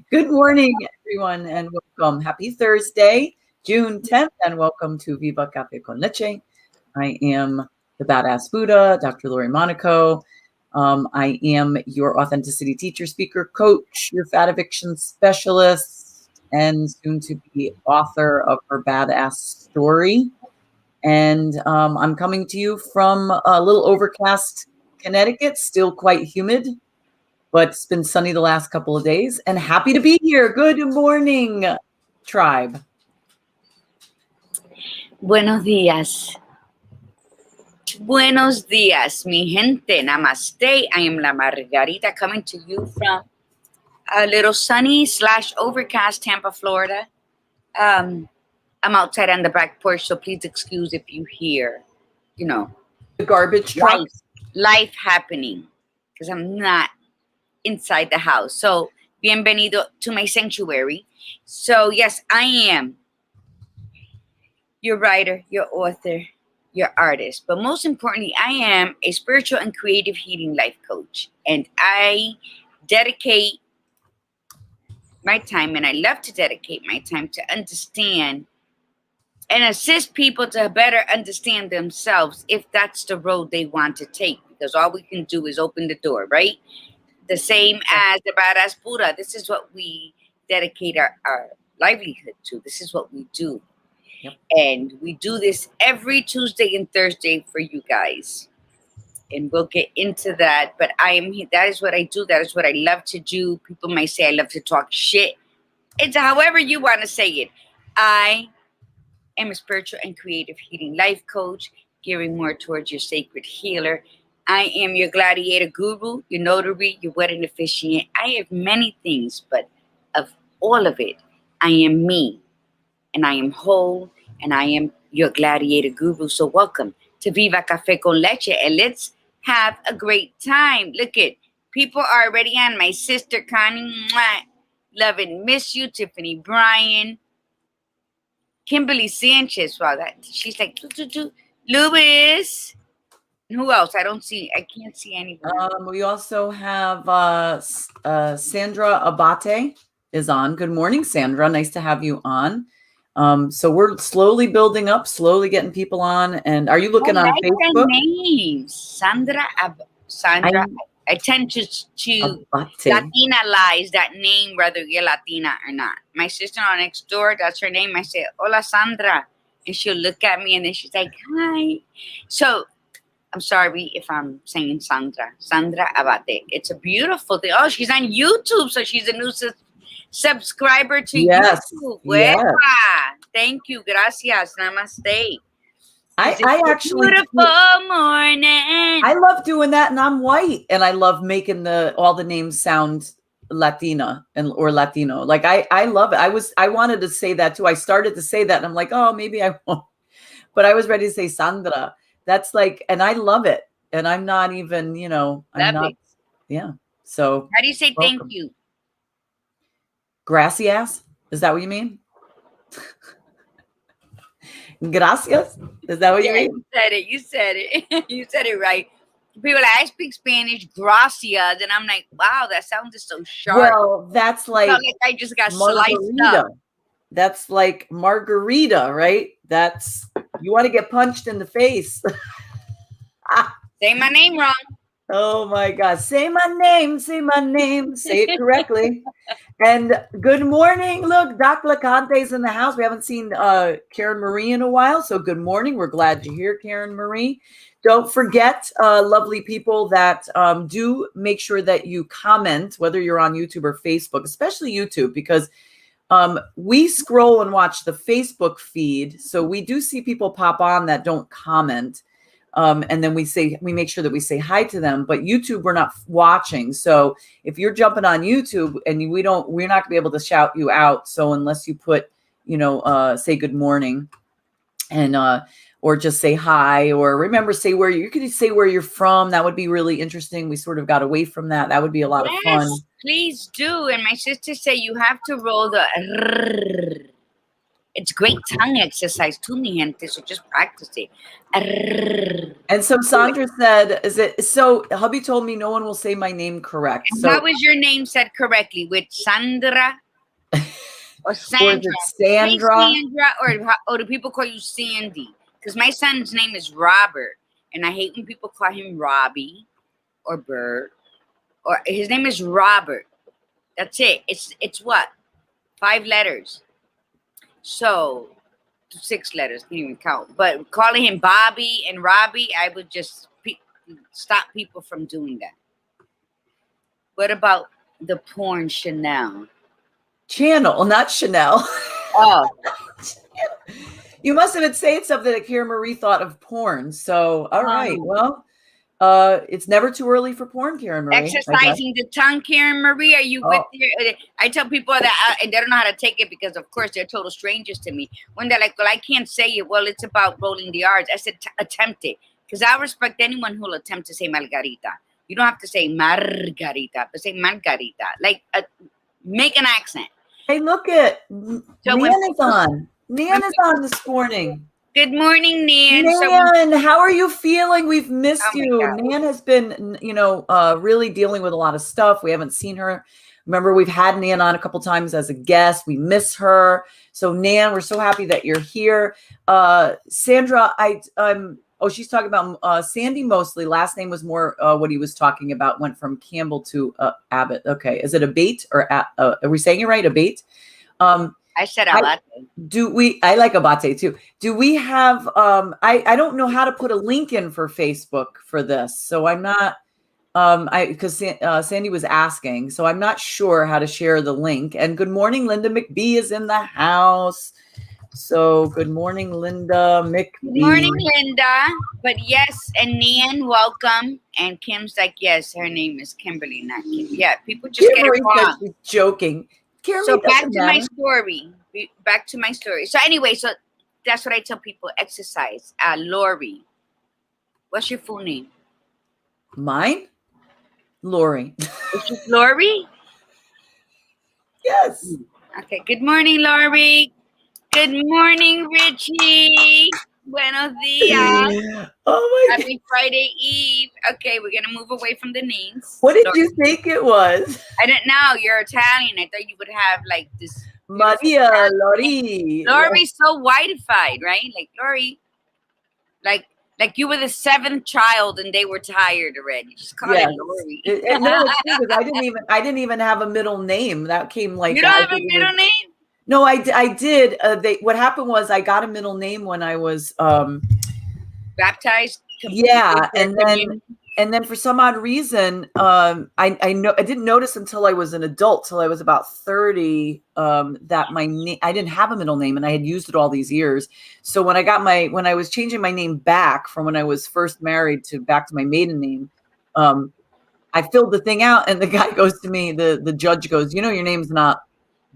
Good morning, everyone, and welcome. Happy Thursday, June 10th, and welcome to Viva Cafe con Leche. I am the Badass Buddha, Dr. Lori Monaco. I am your authenticity teacher, speaker, coach, your fat eviction specialist, and soon to be author of her badass story. And I'm coming to you from a little overcast Connecticut, still quite humid, but it's been sunny the last couple of days, and happy to be here. Good morning, tribe. Buenos días. Buenos días, mi gente. Namaste. I am La Margarita coming to you from a little sunny / overcast Tampa, Florida. I'm outside on the back porch, so please excuse if you hear, The garbage truck. Life happening, because I'm not inside the house. So, bienvenido to my sanctuary. So, yes, I am your writer, your author, your artist. But most importantly, I am a spiritual and creative healing life coach. And I dedicate my time, and I love to dedicate my time to understand and assist people to better understand themselves if that's the road they want to take. Because all we can do is open the door, right? The same as the Badass Buddha. This is what we dedicate our livelihood to. This is what we do. Yep. And we do this every Tuesday and Thursday for you guys. And we'll get into that. But that is what I do. That is what I love to do. People might say I love to talk shit. It's however you want to say it. I am a spiritual and creative healing life coach, gearing more towards your sacred healer. I am your Gladiator Guru, your notary, your wedding officiant. I have many things, but of all of it, I am me. And I am whole, and I am your Gladiator Guru. So welcome to Viva Cafe con Leche, and let's have a great time. Look at, people are already on. My sister Connie, love and miss you. Tiffany Bryan, Kimberly Sanchez. Wow, she's like, Louis. Who else? I can't see anyone. We also have Sandra Abate is on. Good morning, Sandra. Nice to have you on. So we're slowly building up, slowly getting people on. And are you looking on Facebook? That name, Sandra. I tend to Latinalize that name, whether you're Latina or not. My sister on next door, that's her name. I say, "Hola, Sandra," and she'll look at me, and then she's like, "Hi." So I'm sorry if I'm saying Sandra Abate. It's a beautiful thing. Oh, she's on YouTube, so she's a new subscriber to YouTube. Yes. Thank you. Gracias. Namaste. I actually beautiful morning. I love doing that, and I'm white, and I love making all the names sound Latina or Latino. Like I love it. I wanted to say that too. I started to say that, and I'm like, oh, maybe I won't. But I was ready to say Sandra. That's like, and I love it. And I'm not even, I'm not. Yeah. So how do you say welcome. Thank you? Gracias. Is that what you mean? Gracias. Is that what you mean? You said it. You said it right. People like, I speak Spanish, gracias. And I'm like, wow, that sounded so sharp. Well, that's like I just got sliced up. That's like Margarita, right? That's, you want to get punched in the face. Say my name wrong. Oh my God. Say my name. Say my name. Say it correctly. And good morning. Look, Doc Lacante's in the house. We haven't seen Karen Marie in a while. So good morning. We're glad you're here, Karen Marie. Don't forget, lovely people, that do make sure that you comment, whether you're on YouTube or Facebook, especially YouTube, because we scroll and watch the Facebook feed. So we do see people pop on that don't comment. And then we make sure that we say hi to them, but YouTube, we're not watching. So if you're jumping on YouTube and we're not going to be able to shout you out. So unless you put, say good morning and, or just say hi, or remember, you could say where you're from. That would be really interesting. We sort of got away from that. That would be a lot of fun. Please do. And my sister said you have to roll the It's great tongue exercise too, mi gente. So just practice it. Arrrr. And so Sandra said, "Is it so?" Hubby told me no one will say my name correct. And So how is your name said correctly? With Sandra or Sandra? or is it Sandra? Hey, Sandra, or do people call you Sandy? Because my son's name is Robert, and I hate when people call him Robbie or Bert. Or his name is Robert. That's it. It's what? 5 letters. So 6 letters, can't even count. But calling him Bobby and Robbie, I would just stop people from doing that. What about the porn Chanel? Channel, not Chanel. Oh, You must have been saying something that Kira Marie thought of porn. So, all right. Well, it's never too early for porn, Karen Marie. exercising the tongue, Karen Marie. Are you with your? I tell people that and they don't know how to take it because, of course, they're total strangers to me. When they're like, "Well, I can't say it." Well, it's about rolling the R's. I said, attempt it, because I respect anyone who will attempt to say Margarita. You don't have to say Margarita, but say Margarita. Like, make an accent. Hey, look at Nan is on. Nan is on this morning. Good morning, Nan. Nan, how are you feeling? We've missed you. God. Nan has been, really dealing with a lot of stuff. We haven't seen her. Remember, we've had Nan on a couple times as a guest. We miss her. So, Nan, we're so happy that you're here. Sandra, she's talking about Sandy mostly. Last name was more what he was talking about. Went from Campbell to Abbott. Okay, is it Abate or are we saying it right? Abate. I said Abate. I like Abate too. Do we have, I don't know how to put a link in for Facebook for this. So I'm not, because Sandy was asking, so I'm not sure how to share the link. And good morning, Linda McBee is in the house. So good morning, Linda McBee. Good morning, Linda. But yes, and Nan, welcome. And Kim's like, yes, her name is Kimberly, not Kim. Yeah, people just get it wrong. She's joking. So back to my story. Back to my story. So anyway, so that's what I tell people. Exercise. Lori. What's your full name? Mine? Lori. Is it Lori? Yes. Okay. Good morning, Lori. Good morning, Richie. Buenos dias. Oh my Happy Friday Eve. Okay, we're gonna move away from the names. What did you think it was? I don't know. You're Italian. I thought you would have like this. Maria, Lori. Lori's so whiteified, right? Like Lori, like you were the 7th child and they were tired already. Just call it Lori. No, it's true, because I didn't even have a middle name. That came like you don't have a middle name. No, I did. What happened was I got a middle name when I was baptized. Yeah, and then for some odd reason, I didn't notice until I was an adult, till I was about 30, that my name, I didn't have a middle name, and I had used it all these years. So when I was changing my name back from when I was first married back to my maiden name, I filled the thing out, and the guy goes to me, the judge goes, your name's not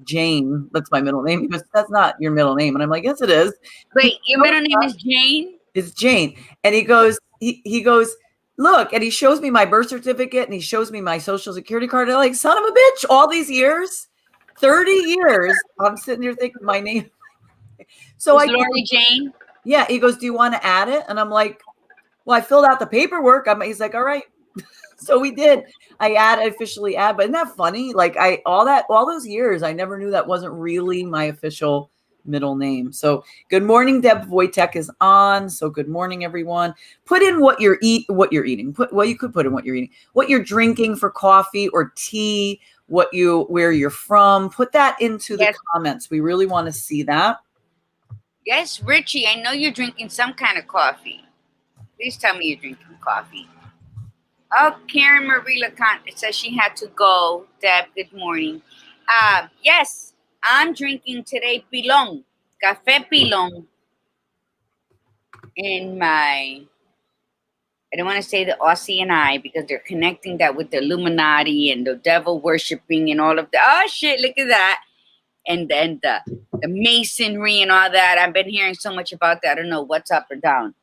Jane. That's my middle name. He goes, that's not your middle name. And I'm like, yes, it is. Wait, your middle name is Jane? It's Jane. And he goes, he goes, look, and he shows me my birth certificate and he shows me my social security card. And I'm like, son of a bitch, all these years, 30 years, I'm sitting here thinking my name. So Lori Jane? Yeah. He goes, do you want to add it? And I'm like, well, I filled out the paperwork. He's like, all right. So we did. I officially add, but isn't that funny? Like all those years, I never knew that wasn't really my official middle name. So good morning, Deb Wojtek is on. So good morning, everyone. Put in what you're eating. You could put in what you're eating, what you're drinking for coffee or tea, where you're from. Put that into the comments. We really want to see that. Yes, Richie, I know you're drinking some kind of coffee. Please tell me you're drinking coffee. Oh, Karen Marie LeConte, it says she had to go. Deb, good morning. Yes, I'm drinking today pilon, café pilon. In I don't want to say the Aussie and I, because they're connecting that with the Illuminati and the devil worshiping and all of that. Oh, shit, look at that. And then the masonry and all that. I've been hearing so much about that. I don't know what's up or down.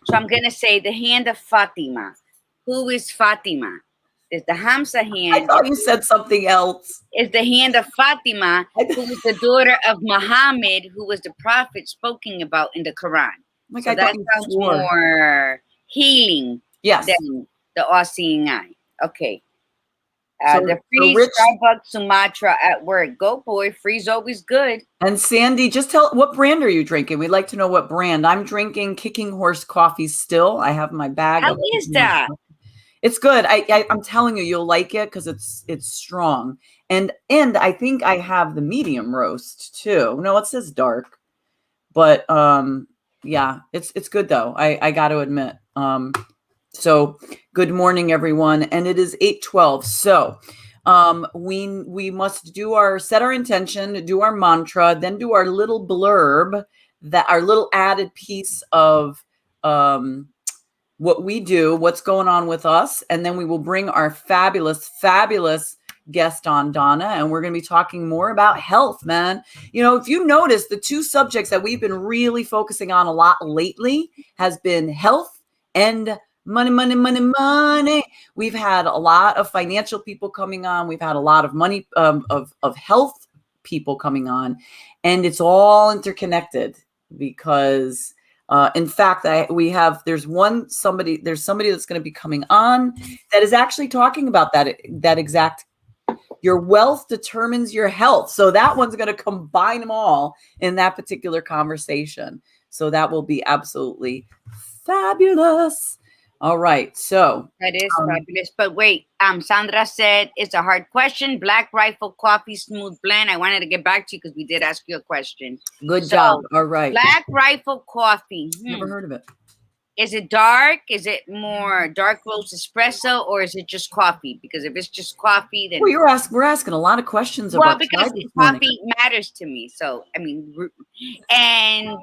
So I'm going to say the hand of Fatima. Who is Fatima? There's the Hamza I hand. thought you said something else. Is the hand of Fatima, who was the daughter of Muhammad, who was the prophet spoken about in the Quran. Like, So I that thought you sounds swore. more healing Yes. than the all-seeing eye. Okay. So The free Rich Starbucks Sumatra at work. Go, boy. Free's always good. and Sandy, just tell what brand are you drinking? We'd like to know what brand. I'm drinking Kicking Horse coffee still. I have my bag. How is that? It's good. I'm telling you, you'll like it because it's strong. And I think I have the medium roast too. No, it says dark, but yeah, it's good though. I got to admit. So good morning, everyone, and it is 8:12. So we must set our intention, do our mantra, then do our little blurb, that our little added piece of what we do, what's going on with us, and then we will bring our fabulous guest on, Donna, and we're going to be talking more about health, man. You know, if you notice, the two subjects that we've been really focusing on a lot lately has been health and money. We've had a lot of financial people coming on. We've had a lot of money of health people coming on, and it's all interconnected because in fact, there's somebody that's going to be coming on that is actually talking about that exact, your wealth determines your health. So that one's going to combine them all in that particular conversation. So that will be absolutely fabulous. All right. So that is fabulous. But wait, Sandra said it's a hard question. Black Rifle Coffee Smooth Blend. I wanted to get back to you because we did ask you a question. Good job. All right. Black Rifle Coffee. Never heard of it. Is it dark? Is it more dark roast espresso, or is it just coffee? Because if it's just coffee, then we're asking a lot of questions about because coffee matters to me. So I mean, and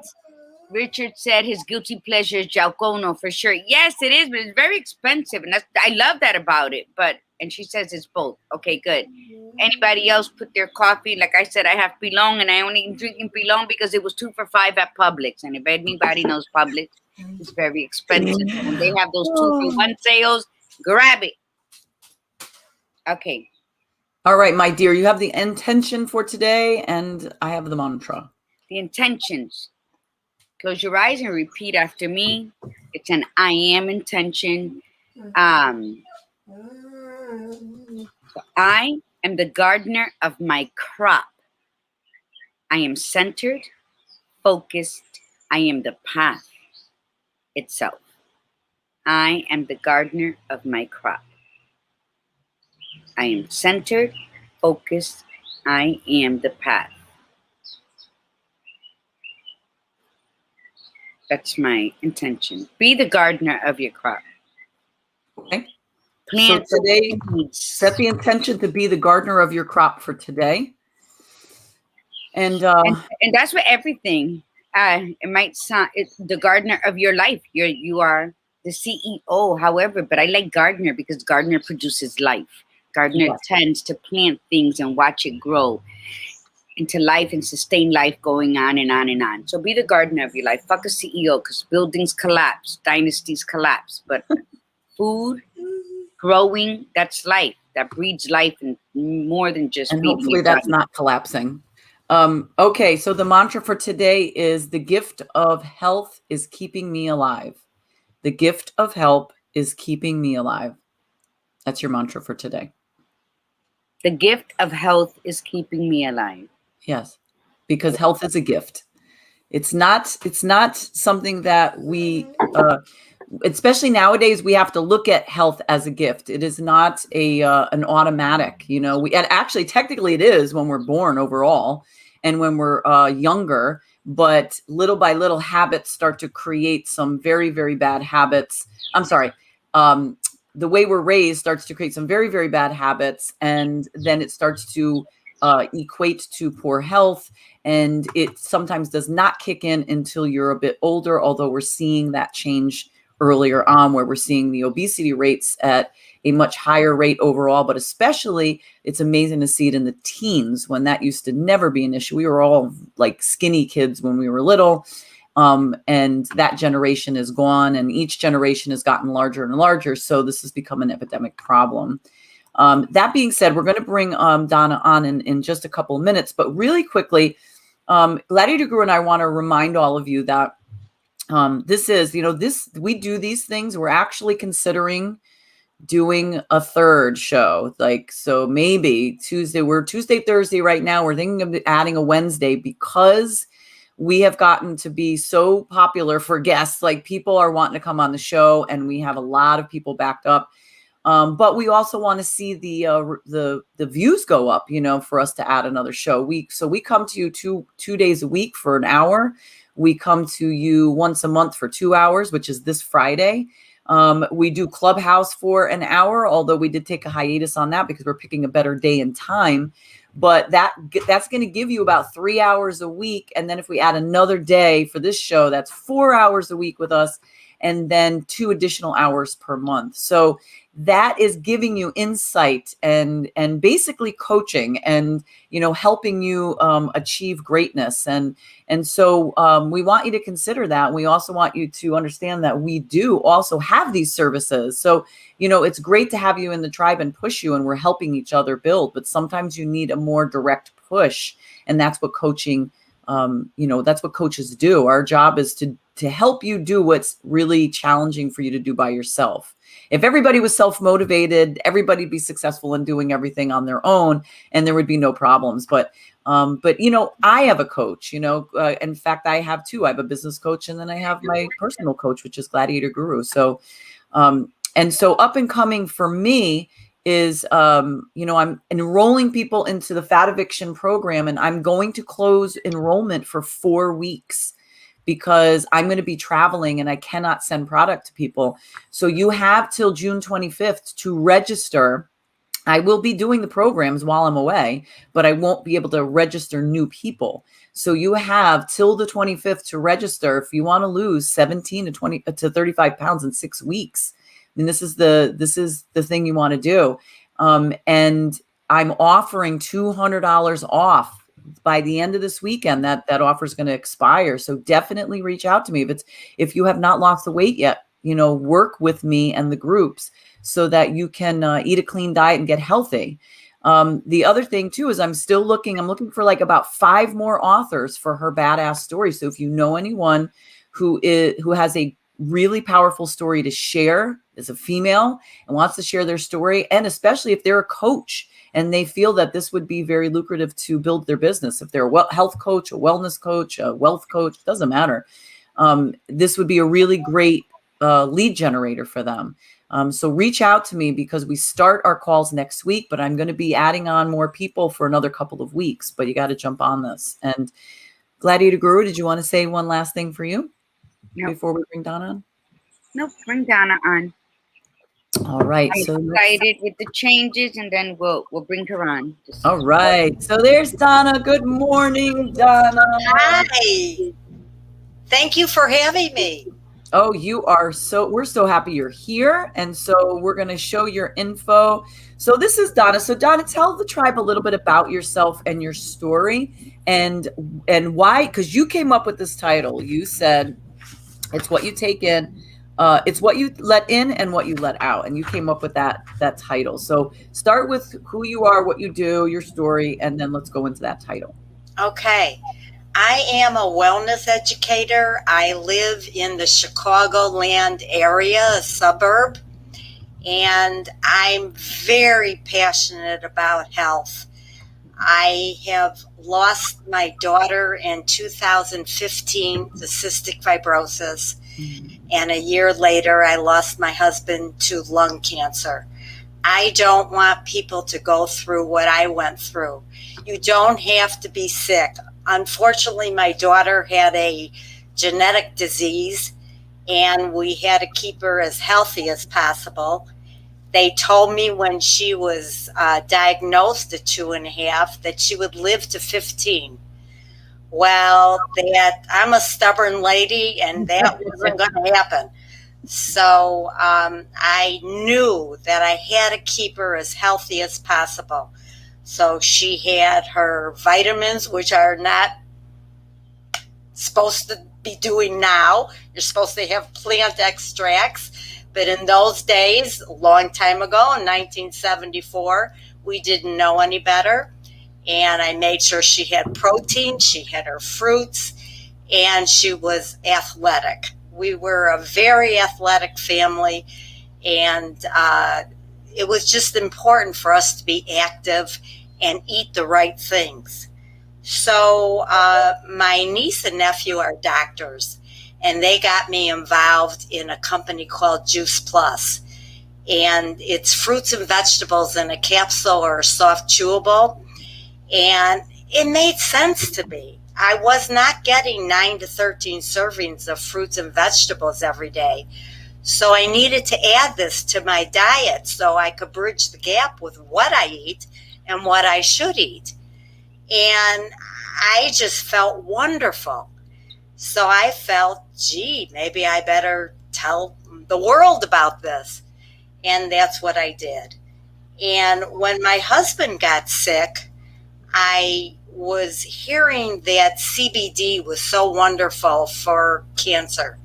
Richard said his guilty pleasure is Jalcono for sure. Yes, it is, but it's very expensive, and I love that about it. And she says it's both. Okay, good. Anybody else put their coffee? Like I said, I have Pilon, and I only drinking Pilon because it was 2 for $5 at Publix. And if anybody knows Publix, it's very expensive. When they have those 2 for 1 sales, grab it. Okay. All right, my dear, you have the intention for today, and I have the mantra. The intentions. Close your eyes and repeat after me. It's an I am intention. I am the gardener of my crop. I am centered, focused. I am the path itself. I am the gardener of my crop. I am centered, focused. I am the path. That's my intention. Be the gardener of your crop. Okay. Plant so today, set the intention to be the gardener of your crop for today. And that's what everything. It might sound the gardener of your life. You are the CEO, however, but I like gardener because gardener produces life. Gardener tends to plant things and watch it grow into life and sustain life going on and on and on. So be the gardener of your life. Fuck a CEO, because buildings collapse, dynasties collapse. But food, growing, that's life. That breeds life and more than just and hopefully that's not collapsing. Okay, so the mantra for today is the gift of health is keeping me alive. The gift of health is keeping me alive. That's your mantra for today. The gift of health is keeping me alive. Yes, because health is a gift. It's not something that we, especially nowadays, we have to look at health as a gift. It is not an automatic, and actually technically it is when we're born overall and when we're younger, but little by little habits start to create some very, very bad habits. I'm sorry. The way we're raised starts to create some very, very bad habits. And then it starts to equate to poor health, and it sometimes does not kick in until you're a bit older, although we're seeing that change earlier on, where we're seeing the obesity rates at a much higher rate overall, but especially it's amazing to see it in the teens, when that used to never be an issue. We were all like skinny kids when we were little, And that generation is gone, and each generation has gotten larger and larger. So this has become an epidemic problem. That being said, we're going to bring Donna on in just a couple of minutes, but really quickly, Gladiator Guru and I want to remind all of you that this is, we do these things. We're actually considering doing a third show. So maybe we're Tuesday, Thursday right now. We're thinking of adding a Wednesday because we have gotten to be so popular for guests. Like, people are wanting to come on the show, and we have a lot of people backed up. But we also want to see the views go up, for us to add another show. So we come to you two days a week for an hour. We come to you once a month for 2 hours, which is this Friday. We do Clubhouse for an hour, although we did take a hiatus on that because we're picking a better day and time. But that's going to give you about 3 hours a week. And then if we add another day for this show, that's 4 hours a week with us, and then 2 additional hours per month. So that is giving you insight and basically coaching and, helping you achieve greatness. And so we want you to consider that. We also want you to understand that we do also have these services. So, it's great to have you in the tribe and push you, and we're helping each other build, but sometimes you need a more direct push. And that's what coaching, that's what coaches do. Our job is to help you do what's really challenging for you to do by yourself. If everybody was self-motivated, everybody'd be successful in doing everything on their own, and there would be no problems. But I have a coach, in fact, I have two. I have a business coach, and then I have my personal coach, which is Gladiator Guru. So, and so up and coming for me is, I'm enrolling people into the fat eviction program, and I'm going to close enrollment for 4 weeks because I'm going to be traveling and I cannot send product to people. So you have till June 25th to register. I will be doing the programs while I'm away, but I won't be able to register new people. So you have till the 25th to register if you want to lose 17 to 35 pounds in 6 weeks. I mean, this is the thing you want to do. And I'm offering $200 off by the end of this weekend. That offer is going to expire. So definitely reach out to me if you have not lost the weight yet. Work with me and the groups so that you can eat a clean diet and get healthy. The other thing too is I'm looking for like about 5 more authors for her badass story. So if you know anyone who has a really powerful story to share, as a female, and wants to share their story, and especially if they're a coach and they feel that this would be very lucrative to build their business. If they're a health coach, a wellness coach, a wealth coach, doesn't matter. This would be a really great lead generator for them. So reach out to me because we start our calls next week, but I'm going to be adding on more people for another couple of weeks, but you got to jump on this. And Gladiator Guru, did you want to say one last thing for you before we bring Donna on? Nope, bring Donna on. All right. I'm excited with the changes, and then we'll bring her on. All right. So there's Donna. Good morning, Donna. Hi. Thank you for having me. Oh, we're so happy you're here. And so we're going to show your info. So this is Donna. So Donna, tell the tribe a little bit about yourself and your story and why, because you came up with this title. You said it's what you take in. It's what you let in and what you let out. And you came up with that title. So start with who you are, what you do, your story, and then let's go into that title. Okay. I am a wellness educator. I live in the Chicagoland area, a suburb, and I'm very passionate about health. I have lost my daughter in 2015 to cystic fibrosis. And a year later, I lost my husband to lung cancer. I don't want people to go through what I went through. You don't have to be sick. Unfortunately, my daughter had a genetic disease, and we had to keep her as healthy as possible. They told me when she was diagnosed at 2.5 that she would live to 15. Well, I'm a stubborn lady, and that wasn't going to happen. So I knew that I had to keep her as healthy as possible. So she had her vitamins, which are not supposed to be doing now. You're supposed to have plant extracts. But in those days, a long time ago, in 1974, we didn't know any better. And I made sure she had protein, she had her fruits, and she was athletic. We were a very athletic family, and it was just important for us to be active and eat the right things. So my niece and nephew are doctors, and they got me involved in a company called Juice Plus. And it's fruits and vegetables in a capsule or a soft chewable. And it made sense to me. I was not getting 9 to 13 servings of fruits and vegetables every day. So I needed to add this to my diet so I could bridge the gap with what I eat and what I should eat. And I just felt wonderful. So I felt, gee, maybe I better tell the world about this. And that's what I did. And when my husband got sick, I was hearing that CBD was so wonderful for cancer.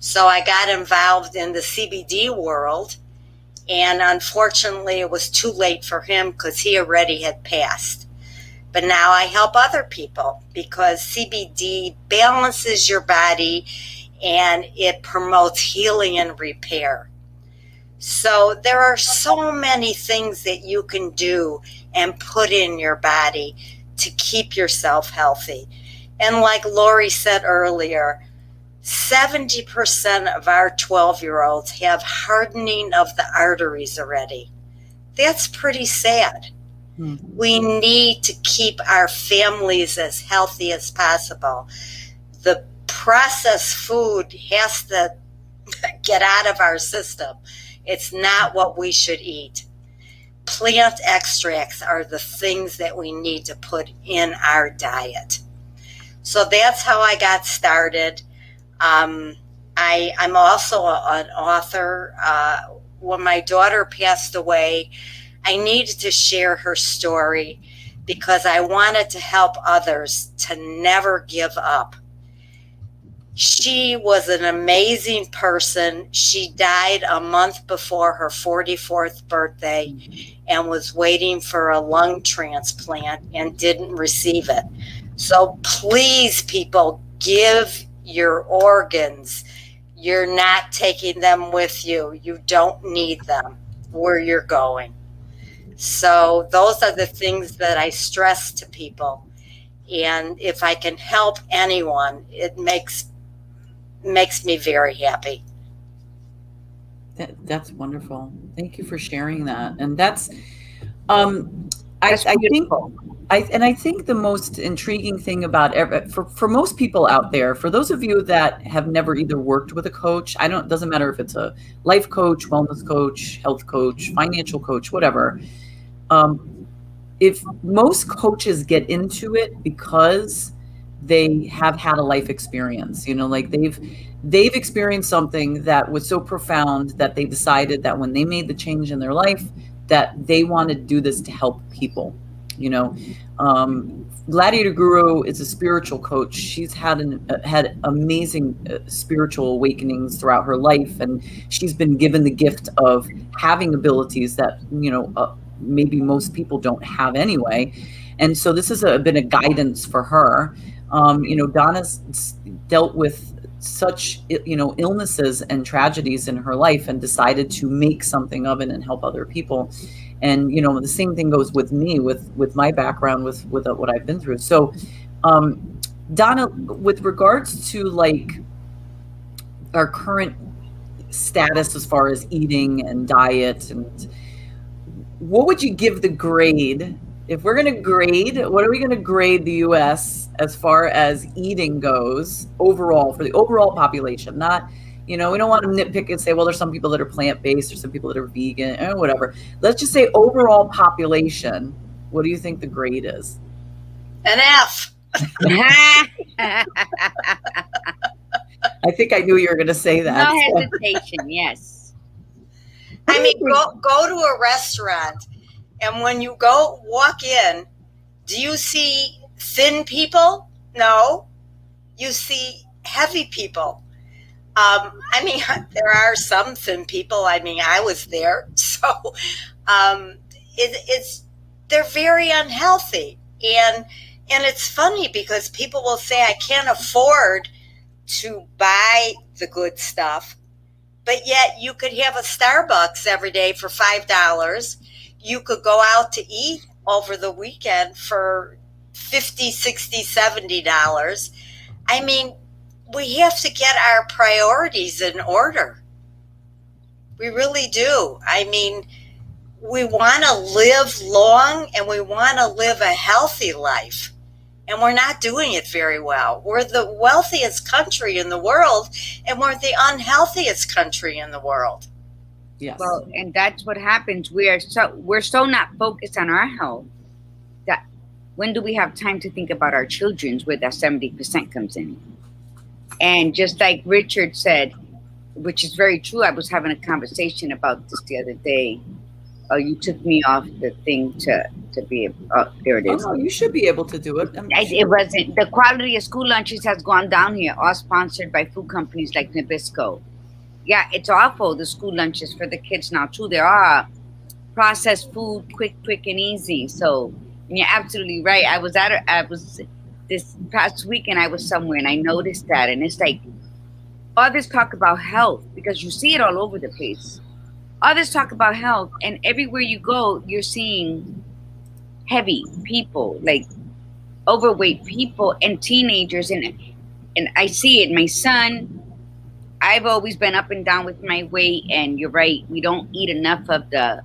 So I got involved in the CBD world. And unfortunately, it was too late for him because he already had passed. But now I help other people because CBD balances your body and it promotes healing and repair. So there are so many things that you can do and put in your body to keep yourself healthy. And like Lori said earlier, 70% of our 12-year-olds have hardening of the arteries already. That's pretty sad. We need to keep our families as healthy as possible. The processed food has to get out of our system. It's not what we should eat. Plant extracts are the things that we need to put in our diet. So that's how I got started. I'm also an author. When my daughter passed away, I needed to share her story because I wanted to help others to never give up. She was an amazing person. She died a month before her 44th birthday and was waiting for a lung transplant and didn't receive it. So please, people, give your organs. You're not taking them with you. You don't need them where you're going. So those are the things that I stress to people. And if I can help anyone, it makes me very happy. That's wonderful. Thank you for sharing that. And that's I think the most intriguing thing about for most people out there, for those of you that have never either worked with a coach, it doesn't matter if it's a life coach, wellness coach, health coach, financial coach, whatever. If most coaches get into it because they have had a life experience, like they've experienced something that was so profound that they decided that when they made the change in their life, that they wanted to do this to help people. Gladiator Guru is a spiritual coach. She's had amazing spiritual awakenings throughout her life, and she's been given the gift of having abilities that maybe most people don't have anyway. And so this has been a guidance for her. Donna's dealt with such illnesses and tragedies in her life and decided to make something of it and help other people. And the same thing goes with me with my background with what I've been through. So Donna, with regards to like our current status as far as eating and diet, and what would you give the grade? If we're going to grade, what are we going to grade the U.S. as far as eating goes overall, for the overall population? Not, we don't want to nitpick and say, well, there's some people that are plant-based or some people that are vegan or whatever. Let's just say overall population. What do you think the grade is? An F. No I think I knew you were going to say that. No hesitation, yes. I mean, go to a restaurant, and when you walk in, do you see thin people? No. You see heavy people. I mean, there are some thin people. I mean, I was there. So it's they're very unhealthy. And it's funny because people will say, I can't afford to buy the good stuff. But yet you could have a Starbucks every day for $5. You could go out to eat over the weekend for $50, $60, $70. I mean, we have to get our priorities in order. We really do. I mean, we want to live long and we want to live a healthy life. And we're not doing it very well. We're the wealthiest country in the world, and we're the unhealthiest country in the world. Yes. Well, and that's what happens. We're so not focused on our health that when do we have time to think about our children's, where that 70% comes in? And just like Richard said, which is very true, I was having a conversation about this the other day. Oh, you took me off the thing to be able. Oh, there it is. Oh, no, you should be able to do it. It wasn't. The quality of school lunches has gone down here, all sponsored by food companies like Nabisco. Yeah, it's awful, the school lunches for the kids now, too. There are processed food, quick and easy. So you're absolutely right. I was this past weekend, I was somewhere and I noticed that. And it's like, all this talk about health, because you see it all over the place. All this talk about health, and everywhere you go, you're seeing heavy people, like overweight people and teenagers. And I see it. My son, I've always been up and down with my weight, and you're right. We don't eat enough of the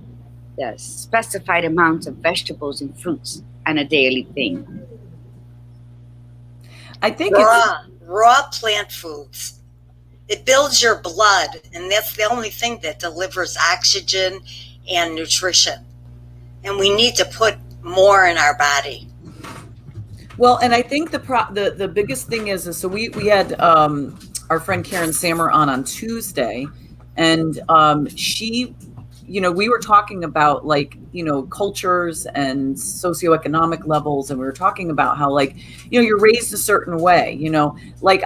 specified amounts of vegetables and fruits on a daily thing. I think raw plant foods. It builds your blood, and that's the only thing that delivers oxygen and nutrition. And we need to put more in our body. Well, and I think the biggest thing is so we had our friend Karen Sammer on Tuesday, and she, we were talking about cultures and socioeconomic levels, and we were talking about how you're raised a certain way,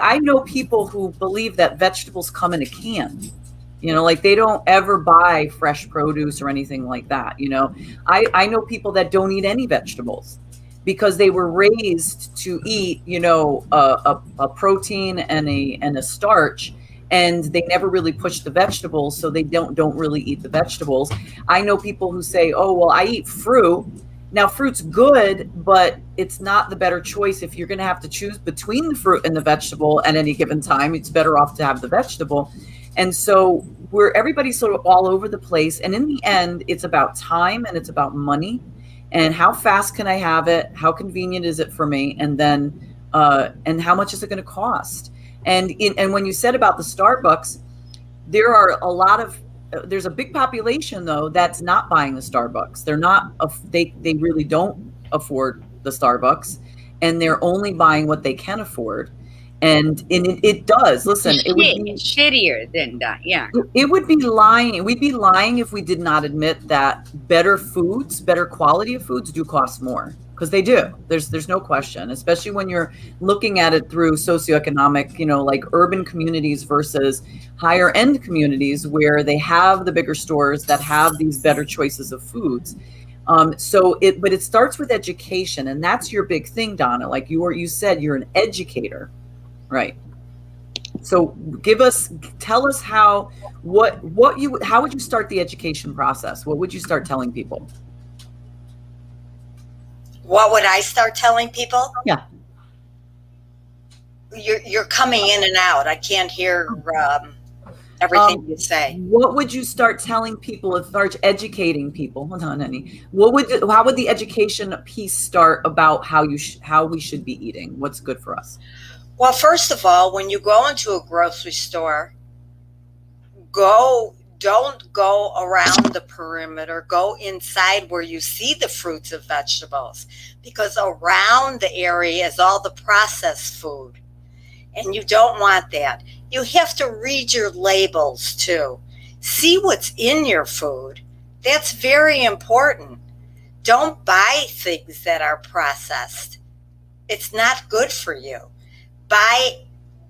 I know people who believe that vegetables come in a can, they don't ever buy fresh produce or anything like that. I know people that don't eat any vegetables because they were raised to eat, a protein and a starch, and they never really push the vegetables, so they don't really eat the vegetables. I know people who say, oh, well, I eat fruit. Now, fruit's good, but it's not the better choice. If you're going to have to choose between the fruit and the vegetable at any given time, it's better off to have the vegetable. And so everybody's sort of all over the place. And in the end, it's about time and it's about money and how fast can I have it? How convenient is it for me? And then, and how much is it going to cost? And when you said about the Starbucks, there's a big population though that's not buying the Starbucks. They're not. They really don't afford the Starbucks, and they're only buying what they can afford. And it does. Listen, it would be shittier than that. Yeah, it would be lying. We'd be lying if we did not admit that better foods, better quality of foods, do cost more. Because they do. There's no question, especially when you're looking at it through socioeconomic, like urban communities versus higher end communities where they have the bigger stores that have these better choices of foods. But it starts with education, and that's your big thing, Donna. Like you said, you're an educator, right? So tell us how would you start the education process? What would you start telling people? What would I start telling people? Yeah. You're coming in and out. I can't hear everything you say. What would you start telling people as far as educating people? Hold on, Annie. How would the education piece start about how we should be eating? What's good for us? Well, first of all, when you go into a grocery store, don't go around the perimeter. Go inside where you see the fruits and vegetables, because around the area is all the processed food, and you don't want that. You have to read your labels too. See what's in your food. That's very important. Don't buy things that are processed. It's not good for you. Buy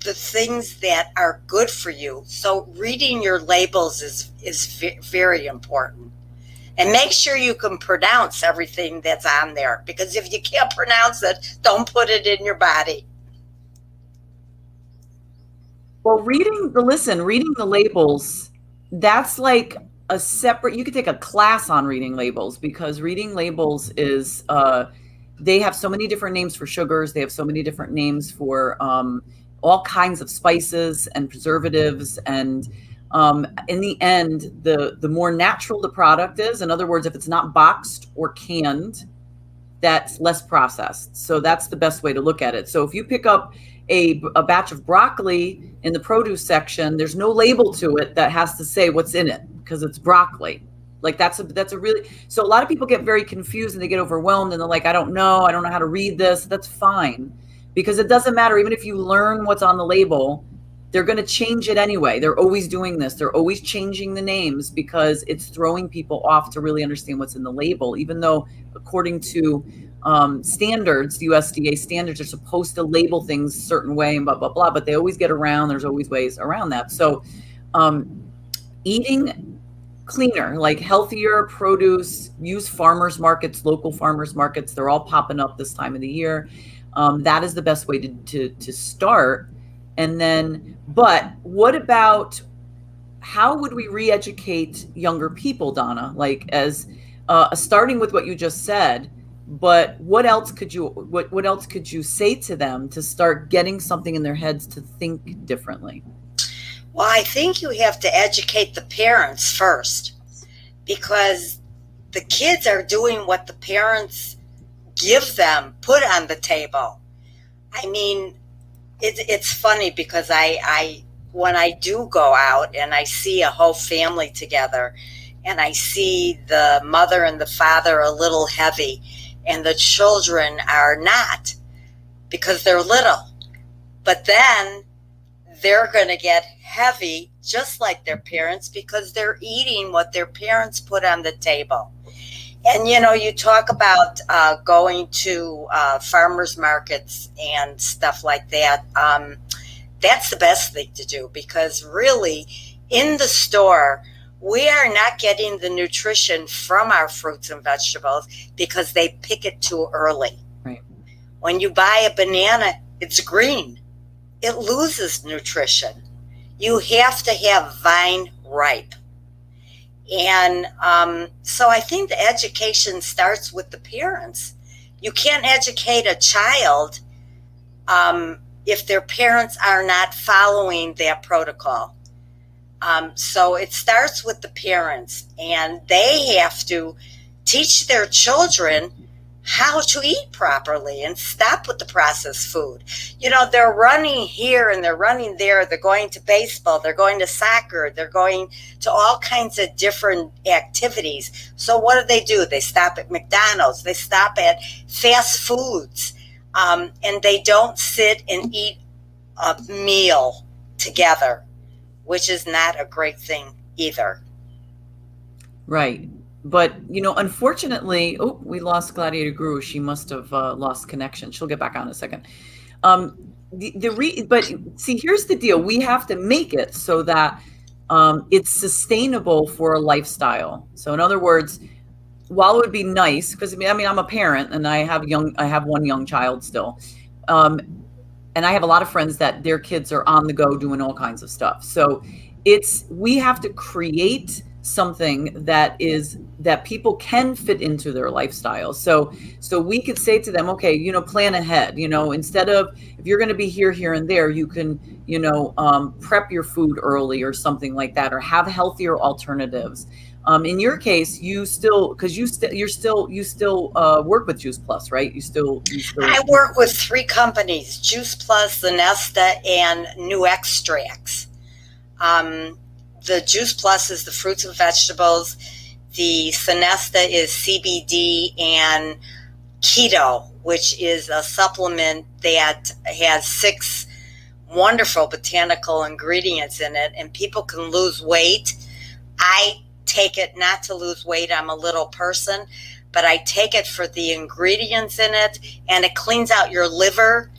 the things that are good for you. So reading your labels is very important. And make sure you can pronounce everything that's on there, because if you can't pronounce it, don't put it in your body. Well, reading the labels, that's like a separate, you could take a class on reading labels, because reading labels is, they have so many different names for sugars. They have so many different names for all kinds of spices and preservatives. And in the end, the more natural the product is, in other words, if it's not boxed or canned, that's less processed. So that's the best way to look at it. So if you pick up a batch of broccoli in the produce section, there's no label to it that has to say what's in it, because it's broccoli. Like that's a really, so a lot of people get very confused and they get overwhelmed and they're like, I don't know how to read this. That's fine, because it doesn't matter. Even if you learn what's on the label, they're going to change it anyway. They're always doing this. They're always changing the names, because it's throwing people off to really understand what's in the label, even though according to standards, USDA standards, are supposed to label things a certain way and blah, blah, blah, but they always get around. There's always ways around that. So eating cleaner, like healthier produce, use farmers markets, local farmers markets. They're all popping up this time of the year. That is the best way to start. And then, but what about, how would we re-educate younger people, Donna? Like, as starting with what you just said, but what else could you say to them to start getting something in their heads to think differently? Well, I think you have to educate the parents first, because the kids are doing what the parents give them, put on the table. I mean, it's funny, because I when I do go out and I see a whole family together, and I see the mother and the father a little heavy, and the children are not, because they're little. But then they're going to get heavy just like their parents, because they're eating what their parents put on the table. And, you know, you talk about going to farmers markets and stuff like that. That's the best thing to do, because really in the store, we are not getting the nutrition from our fruits and vegetables, because they pick it too early. Right. When you buy a banana, it's green. It loses nutrition. You have to have vine ripe. And so I think the education starts with the parents. You can't educate a child if their parents are not following that protocol. So it starts with the parents, and they have to teach their children how to eat properly and stop with the processed food. You know, they're running here and they're running there. They're going to baseball. They're going to soccer. They're going to all kinds of different activities. So what do? They stop at McDonald's. They stop at fast foods. And they don't sit and eat a meal together, which is not a great thing either. Right. But, you know, unfortunately, we lost Gladiator Guru. She must have lost connection. She'll get back on in a second. But see, here's the deal. We have to make it so that it's sustainable for a lifestyle. So in other words, while it would be nice, because I mean, I'm a parent and I have one young child still. And I have a lot of friends that their kids are on the go doing all kinds of stuff. So we have to create something that people can fit into their lifestyle. So we could say to them, okay, you know, plan ahead, you know, instead of, if you're going to be here and there, you can, you know, prep your food early or something like that, or have healthier alternatives. In your case, you still work with Juice Plus, right? You still. I work with 3 companies: Juice Plus, Zanesta, and New Extracts. The Juice Plus is the fruits and vegetables. The Zanesta is CBD and keto, which is a supplement that has 6 wonderful botanical ingredients in it, and people can lose weight. I take it not to lose weight. I'm a little person, but I take it for the ingredients in it, and it cleans out your liver,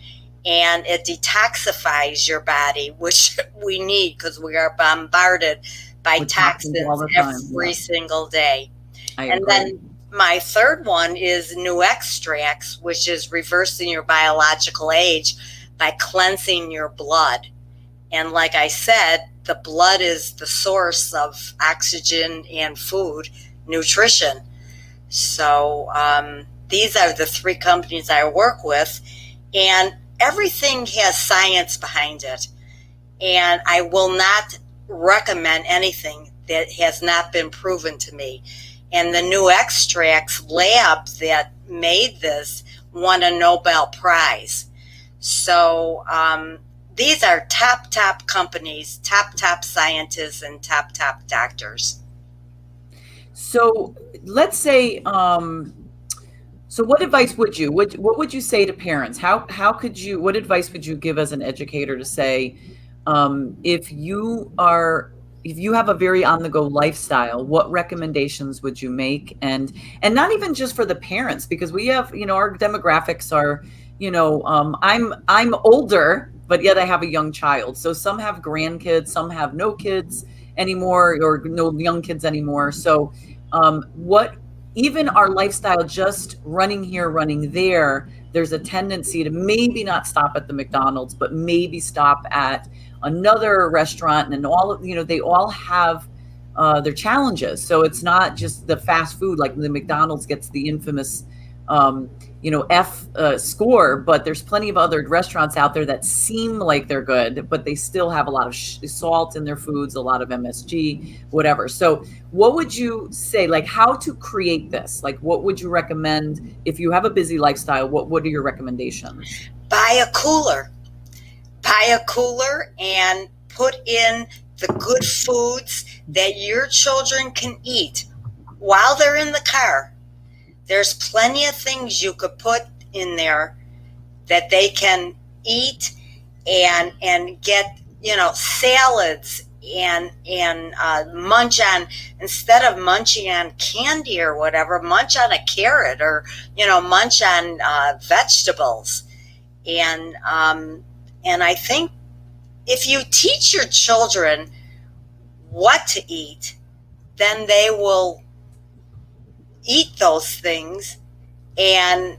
and it detoxifies your body, which we need because we are bombarded by With toxins all toxins the time, every single day. I And agree. then my third one is new extracts, which is reversing your biological age by cleansing your blood. And like I said, the blood is the source of oxygen and food, nutrition. So these are the three companies I work with, and everything has science behind it. And I will not recommend anything that has not been proven to me. And the new extracts lab that made this won a Nobel Prize. So these are top companies, top scientists, and top doctors. So let's say, so what advice would you, what would you say to parents? How could you, what advice would you give as an educator to say, if you have a very on the go lifestyle, what recommendations would you make? And not even just for the parents, because we have, our demographics are, I'm older, but yet I have a young child. So some have grandkids, some have no kids anymore, or no young kids anymore. So what, even our lifestyle, just running here, running there, there's a tendency to maybe not stop at the McDonald's, but maybe stop at another restaurant, and all of, they all have their challenges. So it's not just the fast food, like the McDonald's gets the infamous F score, but there's plenty of other restaurants out there that seem like they're good, but they still have a lot of salt in their foods, a lot of MSG, whatever. So what would you say, like, how to create this? Like, what would you recommend if you have a busy lifestyle? What are your recommendations? Buy a cooler and put in the good foods that your children can eat while they're in the car. There's plenty of things you could put in there that they can eat and get, salads and munch on, instead of munching on candy or whatever, munch on a carrot, or, munch on vegetables. And I think if you teach your children what to eat, then they will eat those things and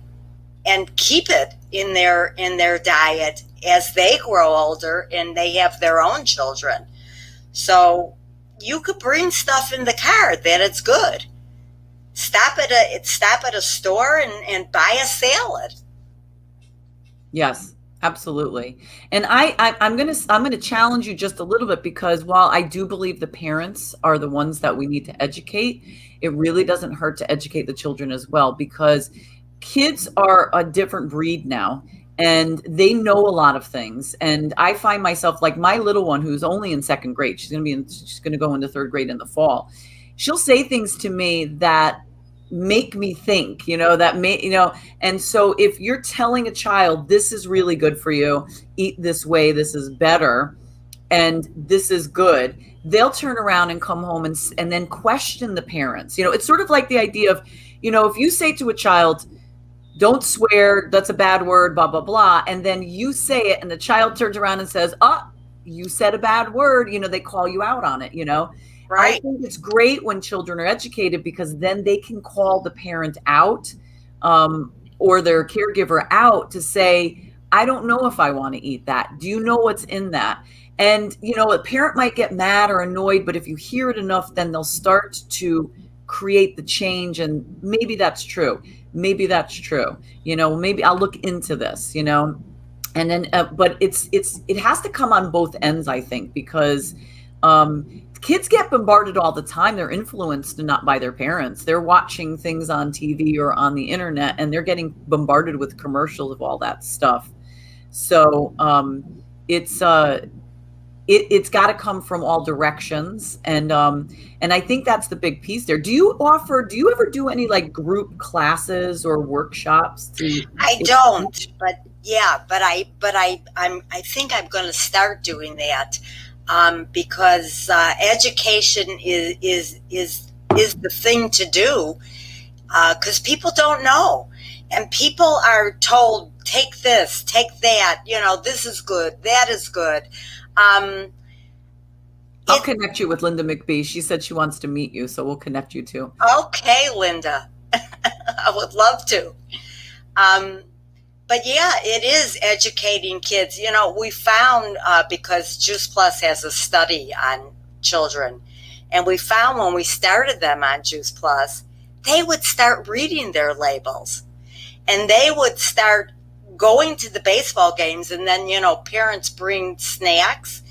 keep it in their diet as they grow older and they have their own children. So you could bring stuff in the car that it's good. Stop at a store and buy a salad. Yes, absolutely. And I'm gonna challenge you just a little bit, because while I do believe the parents are the ones that we need to educate, it really doesn't hurt to educate the children as well, because kids are a different breed now, and they know a lot of things. And I find myself, like my little one, who's only in second grade, she's gonna go into third grade in the fall. She'll say things to me that make me think, and so if you're telling a child, this is really good for you, eat this way, this is better, and this is good, they'll turn around and come home and then question the parents. It's sort of like the idea of, if you say to a child, don't swear, that's a bad word, blah, blah, blah, and then you say it and the child turns around and says, you said a bad word, they call you out on it, Right. I think it's great when children are educated, because then they can call the parent out, or their caregiver out, to say, I don't know if I want to eat that. Do you know what's in that? And, a parent might get mad or annoyed, but if you hear it enough, then they'll start to create the change. And maybe that's true. Maybe I'll look into this, and then, but it has to come on both ends, I think, because, kids get bombarded all the time. They're influenced not by their parents. They're watching things on TV or on the internet, and they're getting bombarded with commercials of all that stuff. So it's got to come from all directions, and I think that's the big piece there. Do you ever do any like group classes or workshops? I don't, but I think I'm going to start doing that. Because education is the thing to do, because people don't know. and people are told, take this, take that, this is good, that is good. I'll connect you with Linda McBee. She said she wants to meet you, so we'll connect you too. Okay, Linda. I would love to. But yeah, it is educating kids. We found, because Juice Plus has a study on children, and we found when we started them on Juice Plus, they would start reading their labels, and they would start going to the baseball games, and then, parents bring snacks,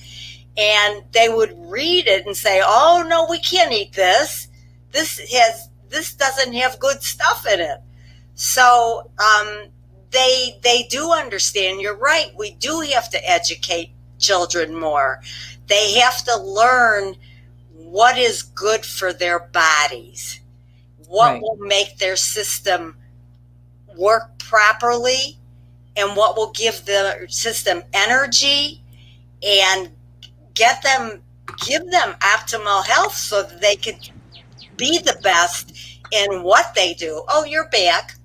and they would read it and say, oh, no, we can't eat this. This doesn't have good stuff in it. So they do understand. You're right. We do have to educate children more. They have to learn what is good for their bodies, what will make their system work properly, and what will give the system energy and give them optimal health so that they can be the best in what they do. Oh, you're back.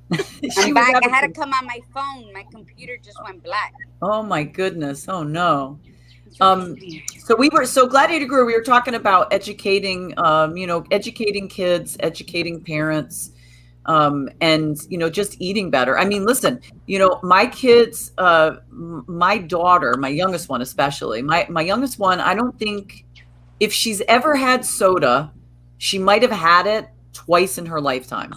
I'm back. I had to come on my phone. My computer just went black. Oh my goodness. Oh no. So Gladiator Guru, we were talking about educating, educating kids, educating parents, and, just eating better. I mean, listen, my kids, my daughter, my youngest one, especially my youngest one, I don't think if she's ever had soda, she might've had it twice in her lifetime,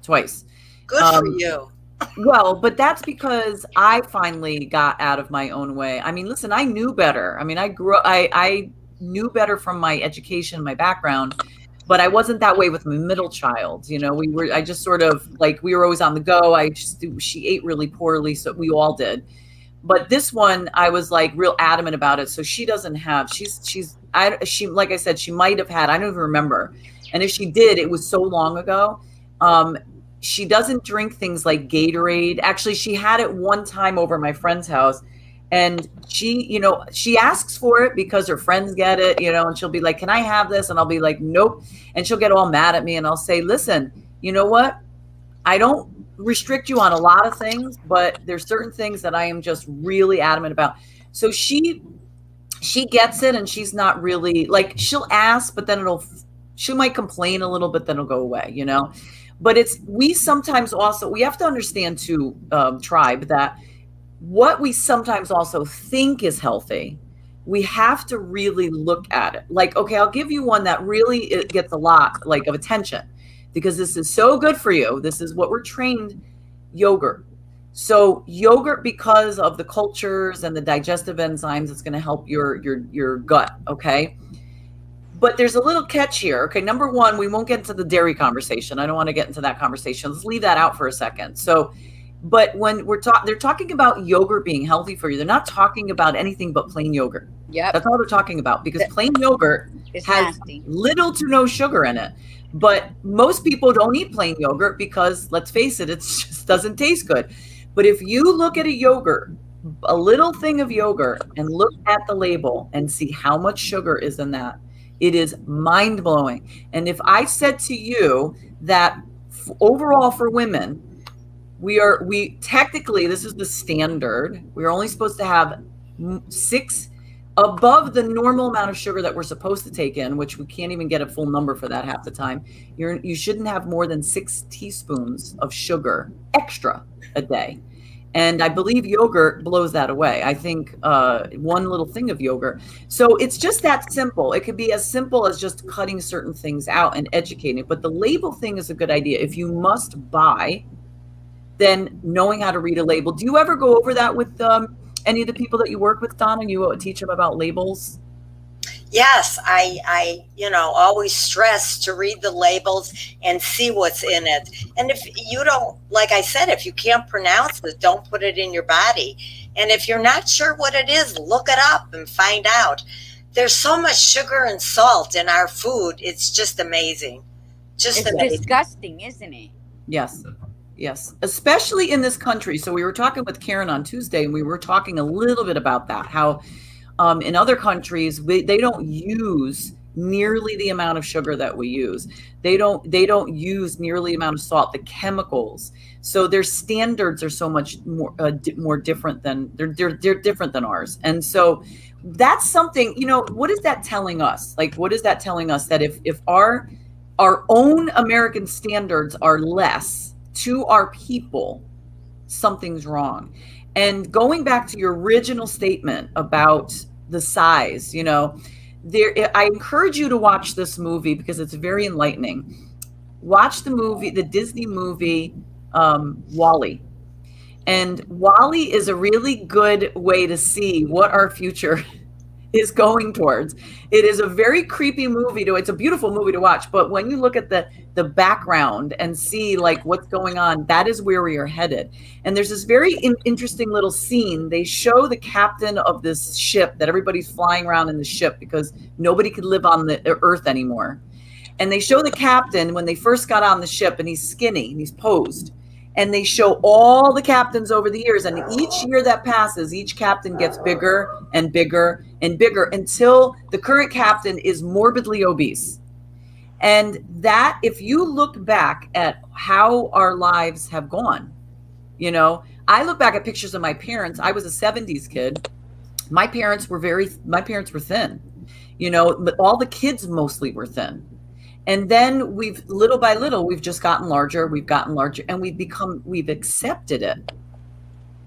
twice. Good for you. Well, but that's because I finally got out of my own way. I mean, listen, I knew better. I mean, I knew better from my education, my background, but I wasn't that way with my middle child. I just sort of we were always on the go. She ate really poorly. So we all did. But this one, I was real adamant about it. So she doesn't have, like I said, she might've had, I don't even remember. And if she did, it was so long ago. She doesn't drink things like Gatorade. Actually, she had it one time over at my friend's house, and she asks for it because her friends get it, and she'll be like, can I have this? And I'll be like, nope. And she'll get all mad at me, and I'll say, listen, you know what? I don't restrict you on a lot of things, but there's certain things that I am just really adamant about. So she gets it, and she's not really she'll ask, but then she might complain a little bit, then it'll go away, But we sometimes also, we have to understand too, Tribe, that what we sometimes also think is healthy, we have to really look at it. Okay, I'll give you one that really it gets a lot of attention because this is so good for you. This is what we're trained, yogurt. So yogurt, because of the cultures and the digestive enzymes, it's going to help your gut. Okay. But there's a little catch here. Okay. Number one, we won't get into the dairy conversation. I don't want to get into that conversation. Let's leave that out for a second. So, but when they're talking about yogurt being healthy for you, they're not talking about anything but plain yogurt. Yeah. That's all they're talking about, because plain yogurt has little to no sugar in it. But most people don't eat plain yogurt because, let's face it, it just doesn't taste good. But if you look at a little thing of yogurt, and look at the label and see how much sugar is in that, it is mind blowing. And if I said to you that overall for women, we technically, this is the standard. We're only supposed to have 6 above the normal amount of sugar that we're supposed to take in, which we can't even get a full number for that half the time. You shouldn't have more than 6 teaspoons of sugar extra a day. And I believe yogurt blows that away. I think one little thing of yogurt. So it's just that simple. It could be as simple as just cutting certain things out and educating. But the label thing is a good idea. If you must buy, then knowing how to read a label. Do you ever go over that with any of the people that you work with, Donna? You teach them about labels? Yes, I always stress to read the labels and see what's in it. And if you don't, like I said, if you can't pronounce it, don't put it in your body. And if you're not sure what it is, look it up and find out. There's so much sugar and salt in our food. It's just amazing. It's disgusting, isn't it? Yes. Yes, especially in this country. So we were talking with Karen on Tuesday, and we were talking a little bit about that, how in other countries, they don't use nearly the amount of sugar that we use. They don't use nearly the amount of salt, the chemicals. So their standards are so much more different than they're different than ours. And so that's something, what is that telling us? Like, what is that telling us? That if our own American standards are less to our people, something's wrong. And going back to your original statement about the size, I encourage you to watch this movie because it's very enlightening. Watch the movie, the Disney movie, WALL-E. And WALL-E is a really good way to see what our future is going towards. It is a very creepy movie it's a beautiful movie to watch, but when you look at the background and see like what's going on, that is where we are headed. And there's this very interesting little scene. They show the captain of this ship that everybody's flying around in the ship because nobody could live on the earth anymore. And they show the captain when they first got on the ship, and he's skinny and he's posed. And they show all the captains over the years. And each year that passes, each captain gets bigger and bigger and bigger until the current captain is morbidly obese. And that, if you look back at how our lives have gone, I look back at pictures of my parents. I was a 70s kid. My parents were thin, but all the kids mostly were thin. And then little by little, we've just gotten larger, and we've accepted it.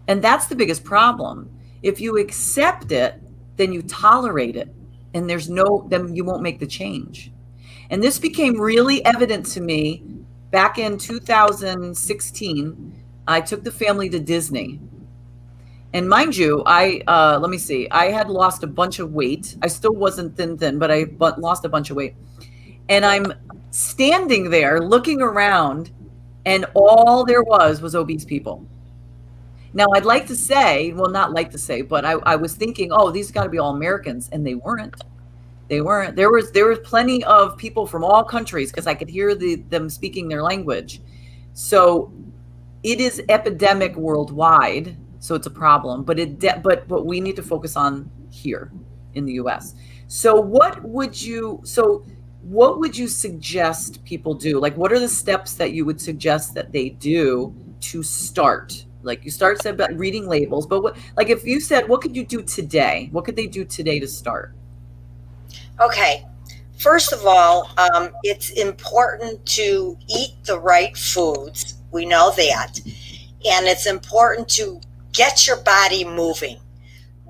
And that's the biggest problem. If you accept it, then you tolerate it, and then you won't make the change. And this became really evident to me back in 2016. I took the family to Disney. And mind you, I had lost a bunch of weight. I still wasn't thin, but lost a bunch of weight. And I'm standing there looking around, and all there was obese people. Now, I'd like to say, well, not like to say, but I was thinking, oh, these got to be all Americans, and they weren't. They weren't. There was plenty of people from all countries because I could hear them speaking their language. So it is epidemic worldwide, so it's a problem. But we need to focus on here in the U.S. So what would you suggest people do? Like, what are the steps that you would suggest that they do to start? Like, you said about reading labels, but if you said, what could you do today? What could they do today to start? Okay. First of all, it's important to eat the right foods. We know that. And it's important to get your body moving.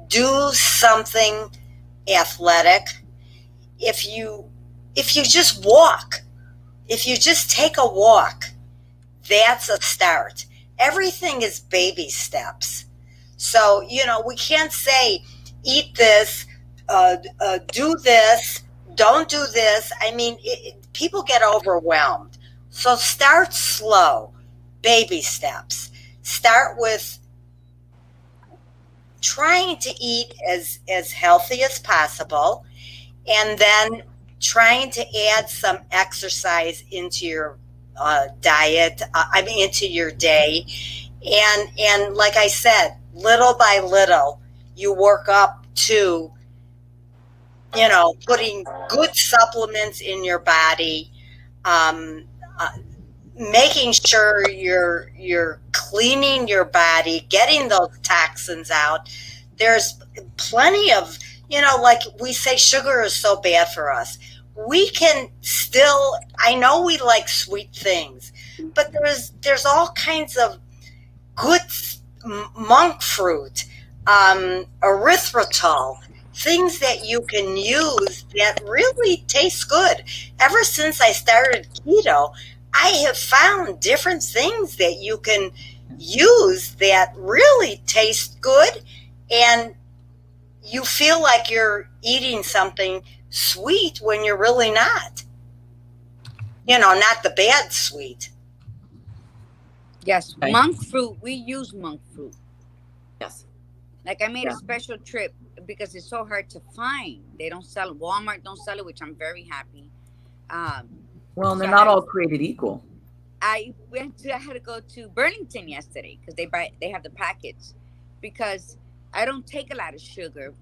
Do something athletic. If you just walk, if you just take a walk, that's a start. Everything is baby steps. So, we can't say, eat this, do this, don't do this. I mean, people get overwhelmed. So start slow, baby steps. Start with trying to eat as healthy as possible, and then trying to add some exercise into your diet, into your day. And like I said, little by little, you work up to, putting good supplements in your body, making sure you're cleaning your body, getting those toxins out. There's plenty of, like we say, sugar is so bad for us. We can still, I know we like sweet things, but there's all kinds of good monk fruit, erythritol, things that you can use that really taste good. Ever since I started keto, I have found different things that you can use that really taste good, and you feel like you're eating something sweet when you're really not. Not the bad sweet. Yes, Right. monk fruit. We use monk fruit. Yes. Like, I made a special trip because it's so hard to find. They don't sell it. Walmart don't sell it, which I'm very happy. Well, they're not all created equal. I had to go to Burlington yesterday because they have the packets, because I don't take a lot of sugar.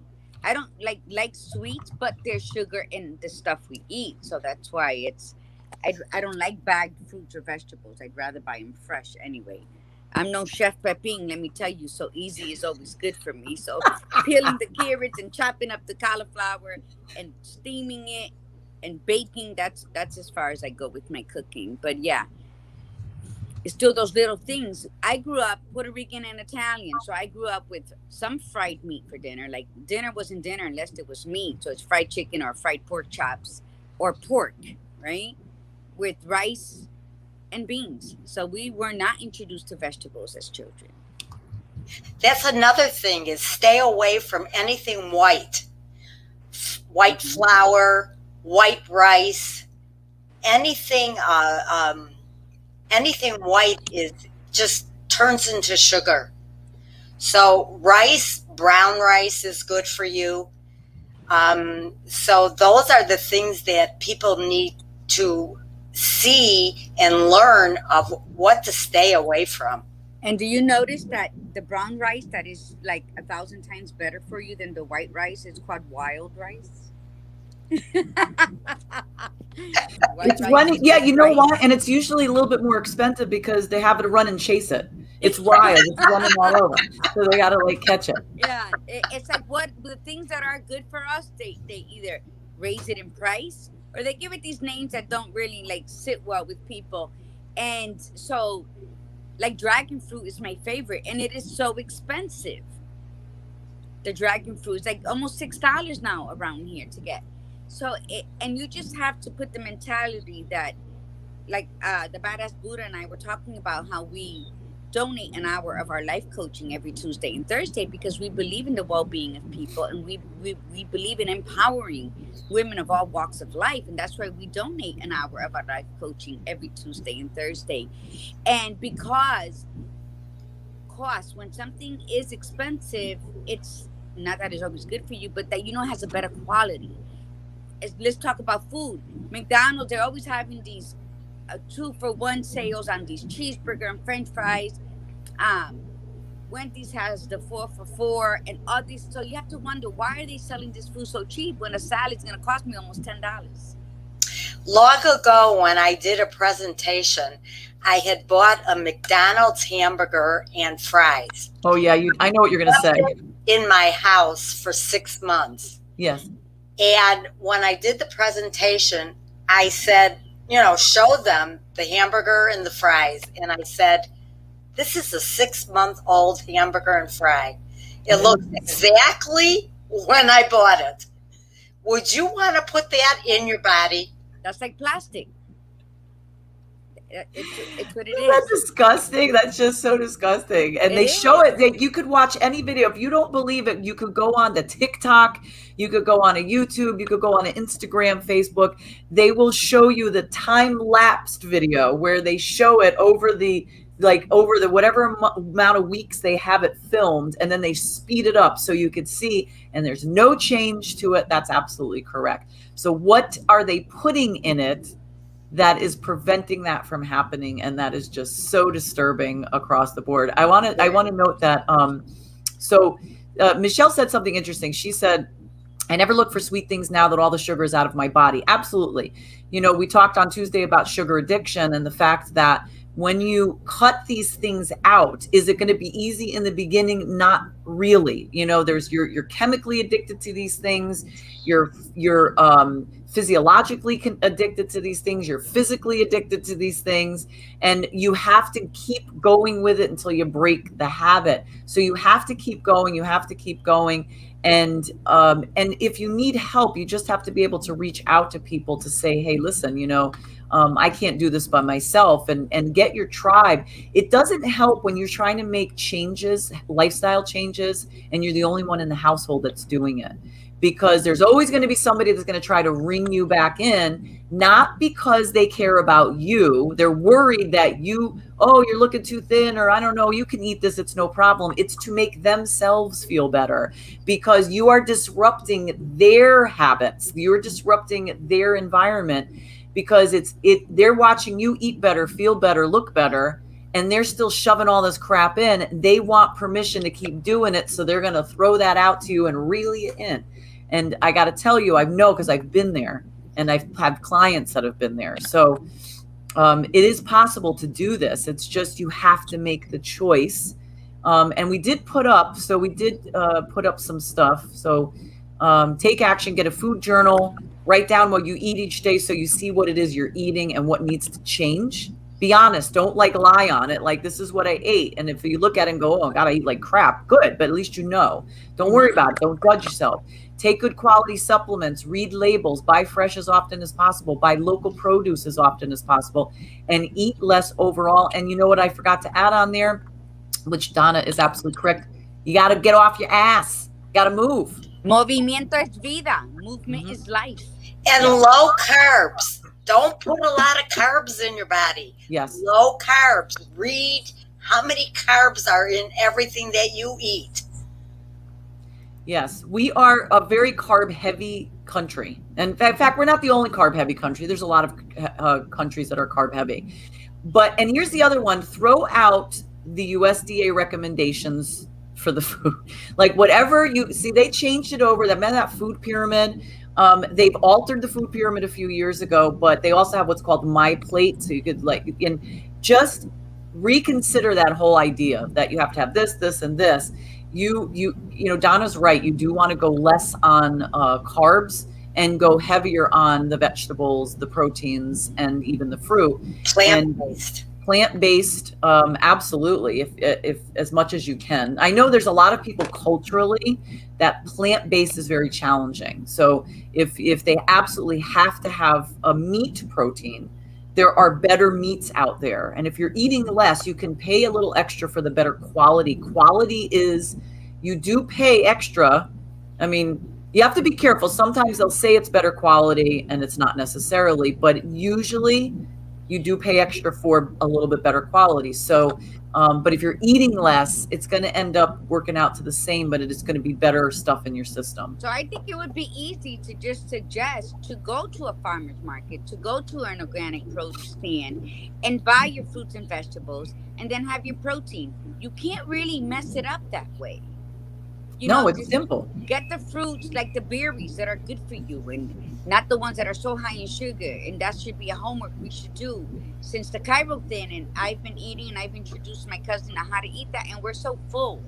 I don't like sweets, but there's sugar in the stuff we eat, so that's why I don't like bagged fruits or vegetables. I'd rather buy them fresh anyway. I'm no chef Pepin, let me tell you. So easy is always good for me. So peeling the carrots and chopping up the cauliflower and steaming it and baking, that's as far as I go with my cooking. But yeah, it's still those little things. I grew up Puerto Rican and Italian, so I grew up with some fried meat for dinner. Like dinner wasn't dinner unless it was meat, so it's fried chicken or fried pork chops or pork, right? With rice and beans. So we were not introduced to vegetables as children. That's another thing, is stay away from anything white. White flour, white rice, anything anything white is just turns into sugar. So rice, brown rice is good for you. So those are the things that people need to see and learn of what to stay away from. And do you notice that the brown rice that is like 1,000 times better for you than the white rice is called wild rice? It's running. Yeah, you know why? And it's usually a little bit more expensive because they have to run and chase it. It's wild. It's running all over. So they got to like catch it. Yeah. It's like what the things that are good for us, they either raise it in price or they give it these names that don't really like sit well with people. And so like dragon fruit is my favorite and it is so expensive. The dragon fruit is like almost $6 now around here to get. So, and you just have to put the mentality that, like the Badass Buddha and I were talking about how we donate an hour of our life coaching every Tuesday and Thursday because we believe in the well-being of people and we believe in empowering women of all walks of life. And that's why we donate an hour of our life coaching every Tuesday and Thursday. And because cost, when something is expensive, it's not that it's always good for you, but that, you know, it has a better quality. Let's talk about food. McDonald's, they're always having these 2-for-1 sales on these cheeseburger and French fries. Wendy's has the 4-for-4 and all these. So you have to wonder, why are they selling this food so cheap when a salad's going to cost me almost $10? Long ago, when I did a presentation, I had bought a McDonald's hamburger and fries. Oh yeah, I know what you're going to say. In my house for 6 months. Yes. And when I did the presentation, I said, you know, show them the hamburger and the fries. And I said, this is a 6-month-old hamburger and fry. It looks exactly when I bought it. Would you want to put that in your body? That's like plastic. It's what it is. That's disgusting. That's just so disgusting. And they show it. You could watch any video. If you don't believe it, you could go on to TikTok. You could go on to YouTube. You could go on to Instagram, Facebook. They will show you the time-lapsed video where they show it over the whatever amount of weeks they have it filmed, and then they speed it up so you could see, and there's no change to it. That's absolutely correct. So what are they putting in it that is preventing that from happening? And that is just so disturbing across the board. I want to note that Michelle said something interesting. She said, I never look for sweet things now that all the sugar is out of my body. Absolutely. You know, we talked on Tuesday about sugar addiction and the fact that when you cut these things out, is it going to be easy in the beginning? Not really. You know, you're chemically addicted to these things. You're physiologically addicted to these things. You're physically addicted to these things, and you have to keep going with it until you break the habit. So you have to keep going. You have to keep going. And if you need help, you just have to be able to reach out to people to say, hey, listen, you know, I can't do this by myself, and get your tribe. It doesn't help when you're trying to make changes, lifestyle changes, and you're the only one in the household that's doing it, because there's always going to be somebody that's going to try to ring you back in, not because they care about you. They're worried that you're looking too thin, or I don't know, you can eat this, it's no problem. It's to make themselves feel better, because you are disrupting their habits. You're disrupting their environment, because they're watching you eat better, feel better, look better, and they're still shoving all this crap in. They want permission to keep doing it, so they're going to throw that out to you and reel you in. And I got to tell you, I know, because I've been there, and I've had clients that have been there. So it is possible to do this. It's just you have to make the choice. And we did put up some stuff. So take action, get a food journal, write down what you eat each day so you see what it is you're eating and what needs to change. Be honest. Don't lie on it. Like, this is what I ate. And if you look at it and go, oh God, I eat like crap. Good. But at least you know. Don't worry about it. Don't judge yourself. Take good quality supplements, read labels, buy fresh as often as possible, buy local produce as often as possible, and eat less overall. And you know what I forgot to add on there, which Donna is absolutely correct. You got to get off your ass. Got to move. Movimiento es vida. Movement is life. And low carbs. Don't put a lot of carbs in your body. Yes. Low carbs. Read how many carbs are in everything that you eat. Yes, we are a very carb-heavy country. And in fact, we're not the only carb-heavy country. There's a lot of countries that are carb-heavy. And here's the other one. Throw out the USDA recommendations for the food. Like, whatever you see, they changed it over. That food pyramid. They've altered the food pyramid a few years ago, but they also have what's called My Plate. So you could just reconsider that whole idea that you have to have this, this, and this. You know, Donna's right. You do want to go less on carbs and go heavier on the vegetables, the proteins, and even the fruit. Plant-based, absolutely, if as much as you can. I know there's a lot of people culturally that plant-based is very challenging. So if they absolutely have to have a meat protein, there are better meats out there. And if you're eating less, you can pay a little extra for the better quality. Quality is, you do pay extra. I mean, you have to be careful. Sometimes they'll say it's better quality and it's not necessarily, but usually you do pay extra for a little bit better quality. So, but if you're eating less, it's going to end up working out to the same, but it is going to be better stuff in your system. So I think it would be easy to just suggest to go to a farmer's market, to go to an organic produce stand and buy your fruits and vegetables and then have your protein. You can't really mess it up that way. It's simple. Get the fruits like the berries that are good for you and not the ones that are so high in sugar. And that should be a homework we should do. Since the Cairo thing, and I've been eating and I've introduced my cousin on how to eat that, and we're so full.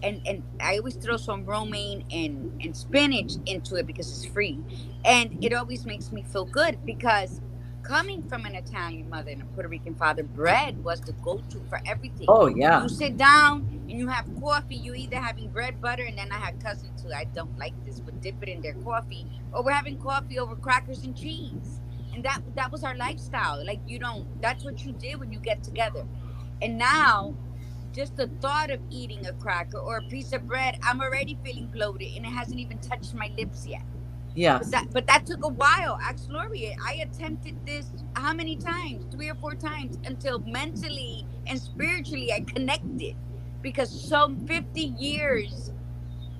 And I always throw some romaine and spinach into it because it's free. And it always makes me feel good because coming from an Italian mother and a Puerto Rican father, bread was the go-to for everything. Oh, yeah. You sit down and you have coffee, you either having bread, butter, and then I had cousins who I don't like this, but dip it in their coffee, or we're having coffee over crackers and cheese. And that was our lifestyle. Like, that's what you did when you get together. And now, just the thought of eating a cracker or a piece of bread, I'm already feeling bloated and it hasn't even touched my lips yet. Yeah. But that took a while. Ask Lori. I attempted this how many times? 3 or 4 times until mentally and spiritually I connected. Because some 50 years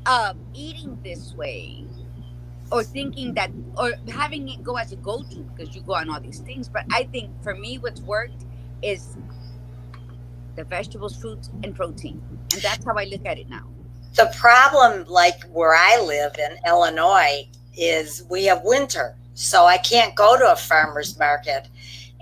of eating this way or thinking that, or having it go as a go-to because you go on all these things. But I think for me, what's worked is the vegetables, fruits, and protein. And that's how I look at it now. The problem, like where I live in Illinois, is we have winter, so I can't go to a farmer's market.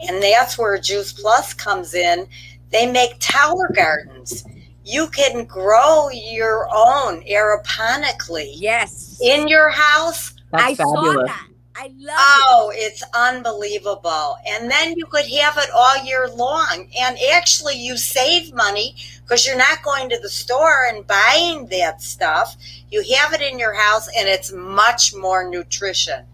And that's where Juice Plus comes in. They make tower gardens. You can grow your own aeroponically. Yes. In your house. That's fabulous. Saw that. I love it. It's unbelievable. And then you could have it all year long. And actually you save money because you're not going to the store and buying that stuff. You have it in your house and it's much more nutritional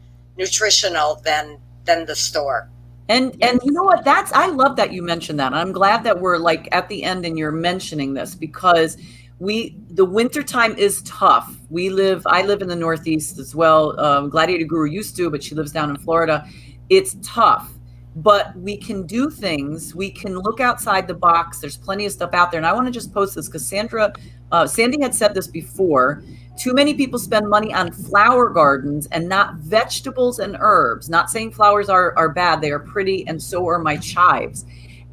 than the store. And you know what? I love that you mentioned that. I'm glad that we're like at the end and you're mentioning this because the winter time is tough. I live in the Northeast as well. Gladiator Guru used to, but she lives down in Florida. It's tough, but we can do things. We can look outside the box. There's plenty of stuff out there. And I want to just post this because Sandy had said this before. Too many people spend money on flower gardens and not vegetables and herbs. Not saying flowers are bad. They are pretty, and so are my chives.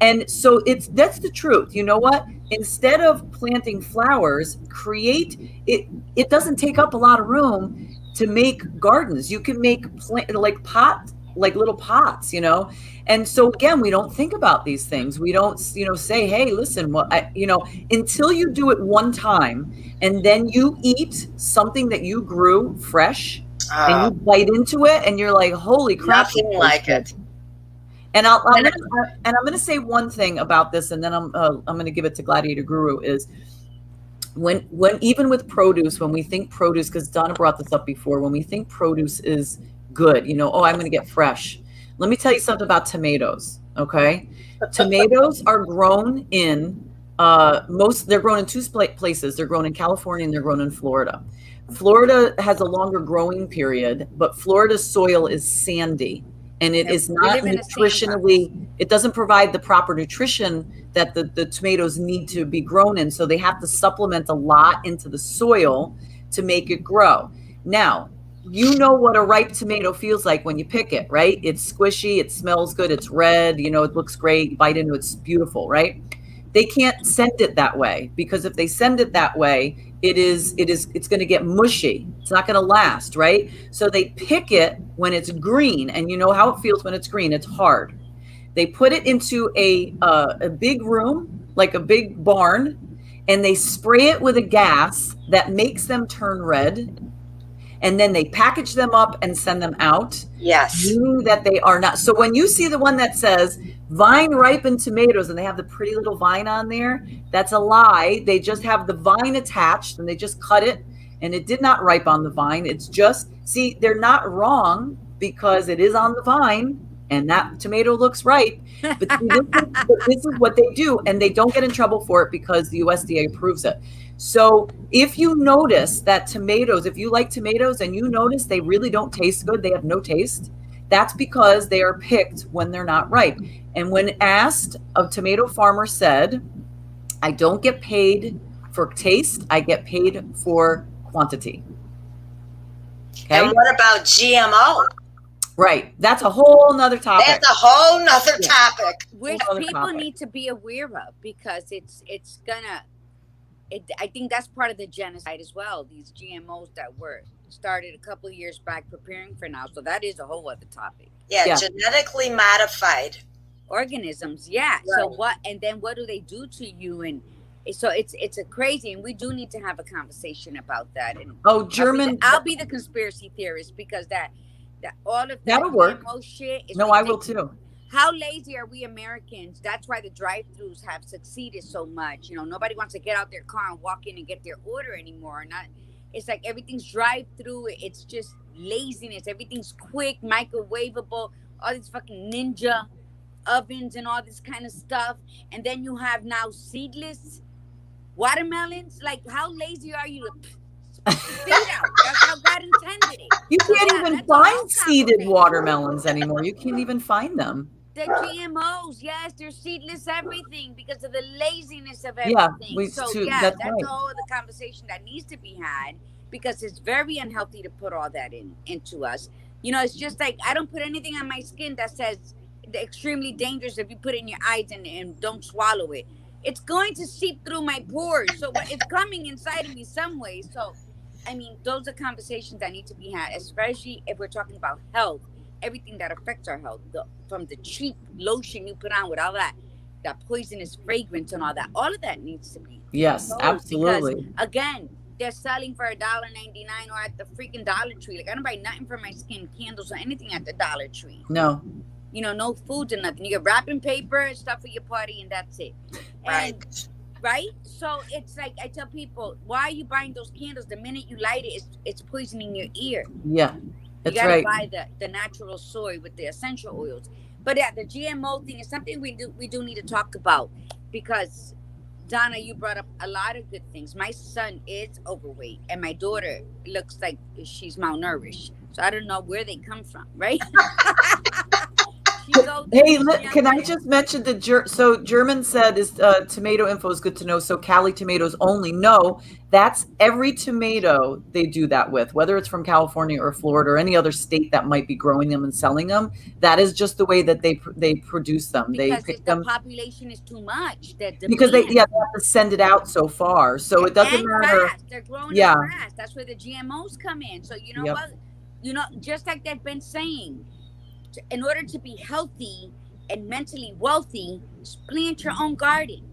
And so that's the truth. You know what? Instead of planting flowers, create it. It doesn't take up a lot of room to make gardens. You can make like little pots, And so again, we don't think about these things. We don't, say, hey, listen, until you do it one time and then you eat something that you grew fresh and you bite into it and you're like, holy crap. Nothing like it. And I'm going to say one thing about this, and then I'm going to give it to Gladiator Guru. Is when even with produce, when we think produce, because Donna brought this up before, when we think produce is good, I'm going to get fresh. Let me tell you something about tomatoes. Okay, tomatoes are grown in they're grown in two places. They're grown in California and they're grown in Florida. Florida has a longer growing period, but Florida's soil is sandy. And it is not nutritionally, it doesn't provide the proper nutrition that the tomatoes need to be grown in. So they have to supplement a lot into the soil to make it grow. Now, you know what a ripe tomato feels like when you pick it, right? It's squishy, it smells good, it's red, it looks great, you bite into it, it's beautiful, right? They can't send it that way, because if they send it that way, it's going to get mushy. It's not going to last, right? So they pick it when it's green, and you know how it feels when it's green. It's hard. They put it into a big room, like a big barn, and they spray it with a gas that makes them turn red. And then they package them up and send them out. Yes. Meaning that they are not. So when you see the one that says vine ripened tomatoes and they have the pretty little vine on there, that's a lie. They just have the vine attached and they just cut it, and it did not ripe on the vine. It's just, see, they're not wrong because it is on the vine and that tomato looks ripe. But this is what they do, and they don't get in trouble for it because the USDA approves it. So if you notice that tomatoes, if you like tomatoes and you notice they really don't taste good, they have no taste, that's because they are picked when they're not ripe. And when asked, a tomato farmer said, I don't get paid for taste, I get paid for quantity. Okay? And what about GMO? Right. That's a whole nother topic. That's a whole nother topic. Which people need to be aware of, because it's gonna, I think that's part of the genocide as well. These GMOs that were started a couple of years back, preparing for now. So that is a whole other topic. Yeah. Genetically modified organisms. Yeah. Right. So what? And then what do they do to you? And so it's a crazy. And we do need to have a conversation about that. And I'll be the conspiracy theorist, because that all of that that'll work. GMO shit is no, ridiculous. I will too. How lazy are we Americans? That's why the drive-thrus have succeeded so much. Nobody wants to get out their car and walk in and get their order anymore. It's like everything's drive-through. It's just laziness. Everything's quick, microwavable, all these fucking ninja ovens and all this kind of stuff. And then you have now seedless watermelons. Like, how lazy are you to spit out? That's how God intended it. You can't even find seeded watermelons anymore. You can't even find them. The GMOs, yes, they're seedless everything because of the laziness of everything. Yeah, that's right. A whole other conversation that needs to be had, because it's very unhealthy to put all that into us. It's just like, I don't put anything on my skin that says extremely dangerous if you put it in your eyes and don't swallow it. It's going to seep through my pores, so it's coming inside of me some way. So, those are conversations that need to be had, especially if we're talking about health. Everything that affects our health, from the cheap lotion you put on with all that poisonous fragrance and all of that needs to be. Yes, absolutely. Because, again, they're selling for $1.99 or at the freaking Dollar Tree. Like, I don't buy nothing for my skin, candles or anything at the Dollar Tree. No. No foods or nothing. You get wrapping paper, stuff for your party, and that's it. Right? So it's like, I tell people, why are you buying those candles? The minute you light it, it's poisoning your ear. Yeah. That's you right. gotta buy the natural soy with the essential oils. But yeah, the GMO thing is something we do need to talk about, because Donna, you brought up a lot of good things. My son is overweight and my daughter looks like she's malnourished. So I don't know where they come from, right? She's Hey, can I just mention the so German said is tomato info is good to know. So Cali tomatoes only. No, that's every tomato they do that with, whether it's from California or Florida or any other state that might be growing them and selling them. That is just the way that they produce them. They Because pick the them population is too much. The because they demand. they have to send it out so far. So it doesn't and matter. fast. They're growing Yeah. it fast. That's where the GMOs come in. So you know Yep. what? You know, just like they've been saying, in order to be healthy and mentally wealthy, plant your own garden,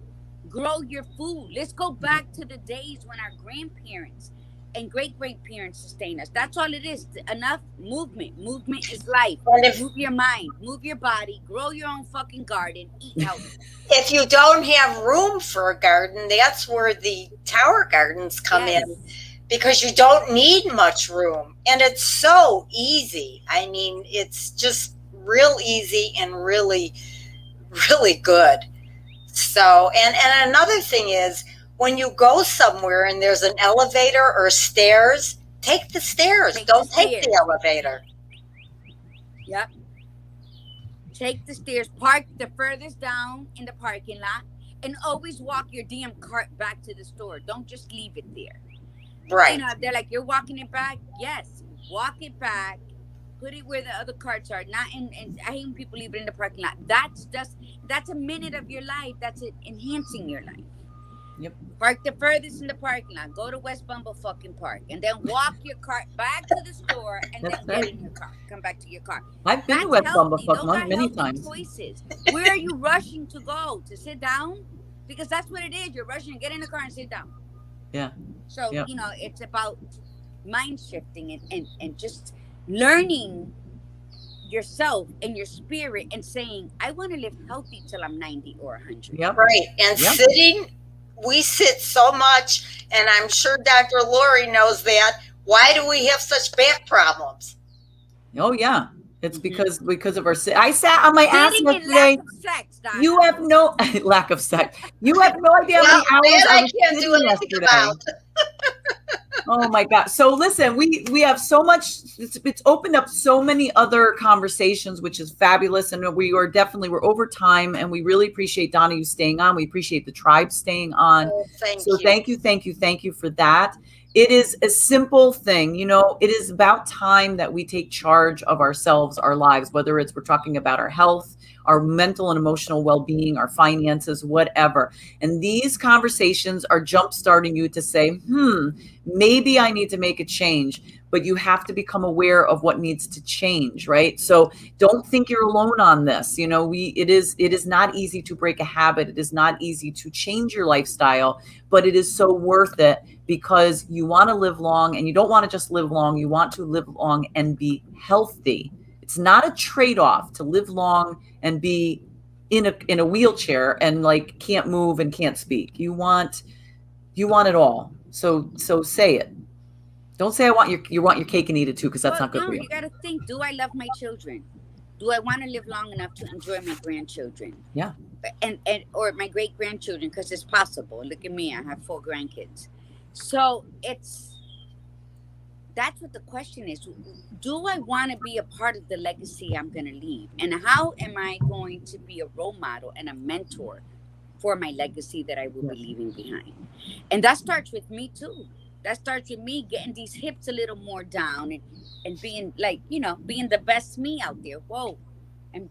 grow your food. Let's go back to the days when our grandparents and great-great-parents sustained us. That's all it is. Enough movement. Movement is life. Move your mind, move your body, grow your own fucking garden, eat healthy. If you don't have room for a garden, that's where the tower gardens come in, because you don't need much room. And it's so easy. I mean, it's just real easy and really, really good. So, and another thing is, when you go somewhere and there's an elevator or stairs, take the stairs. Don't take the elevator. Yep. Take the stairs, park the furthest down in the parking lot, and always walk your damn cart back to the store. Don't just leave it there. Right. You know, they're like, you're walking it back? Yes. Walk it back. Put it where the other carts are. Not in, and I hate when people leave it in the parking lot. That's a minute of your life. That's it, enhancing your life. Yep. Park the furthest in the parking lot. Go to West Bumble fucking Park, and then walk your cart back to the store, and then get in your car. Come back to your car. I've been to West Bumble many times. Choices. Where are you rushing to go? To sit down? Because that's what it is. You're rushing to get in the car and sit down. Yeah. So, you know, it's about mind shifting and just learning yourself and your spirit and saying, I want to live healthy till I'm 90 or 100. Yep. Right. And sitting, we sit so much, and I'm sure Dr. Lori knows that. Why do we have such back problems? Oh, yeah. It's because of our I sat on my ass yesterday. Lack of sex, Donna. You have no lack of sex. You have no idea how many hours I was can't do anything yesterday. about. Oh my God. So listen, we have so much, it's opened up so many other conversations, which is fabulous. And we're over time, and we really appreciate Donna, you staying on. We appreciate the tribe staying on. Oh, thank you for that. It is a simple thing. You know, it is about time that we take charge of ourselves, our lives, whether we're talking about our health, our mental and emotional well-being, our finances, whatever. And these conversations are jump-starting you to say, maybe I need to make a change, but you have to become aware of what needs to change, right? So don't think you're alone on this. You know, it is not easy to break a habit. It is not easy to change your lifestyle, but it is so worth it, because you want to live long, and you don't want to just live long. You want to live long and be healthy. It's not a trade-off to live long and be in a wheelchair and like can't move and can't speak. You want it all. So say it. Don't say you want your cake and eat it too, because that's not good for you. You got to think, do I love my children? Do I want to live long enough to enjoy my grandchildren? Yeah. And or my great grandchildren, because it's possible. Look at me, I have 4 grandkids. So that's what the question is. Do I want to be a part of the legacy I'm going to leave? And how am I going to be a role model and a mentor for my legacy that I will be leaving behind? And that starts with me too. That starts with me getting these hips a little more down and being like, you know, being the best me out there. Whoa. And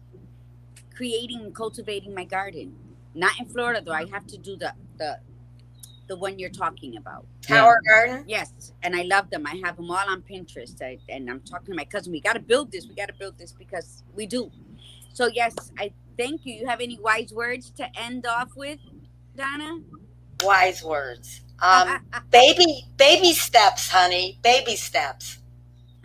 creating and cultivating my garden. Not in Florida though. I have to do the one you're talking about. Tower garden? Yes. And I love them. I have them all on Pinterest. And I'm talking to my cousin. We got to build this. Because we do. So yes, I thank you. You have any wise words to end off with, Donna? Wise words. Baby steps, honey. Baby steps.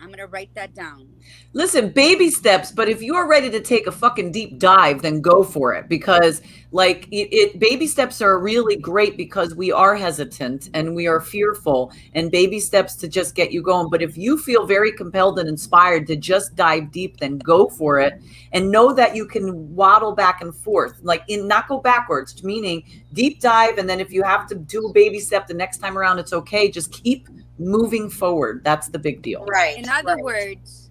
I'm going to write that down. Listen, baby steps, but if you're ready to take a fucking deep dive, then go for it, because like baby steps are really great because we are hesitant and we are fearful, and baby steps to just get you going. But if you feel very compelled and inspired to just dive deep, then go for it, and know that you can waddle back and forth, not go backwards, meaning deep dive. And then if you have to do a baby step the next time around, it's okay. Just keep moving forward. That's the big deal. Right. In other words,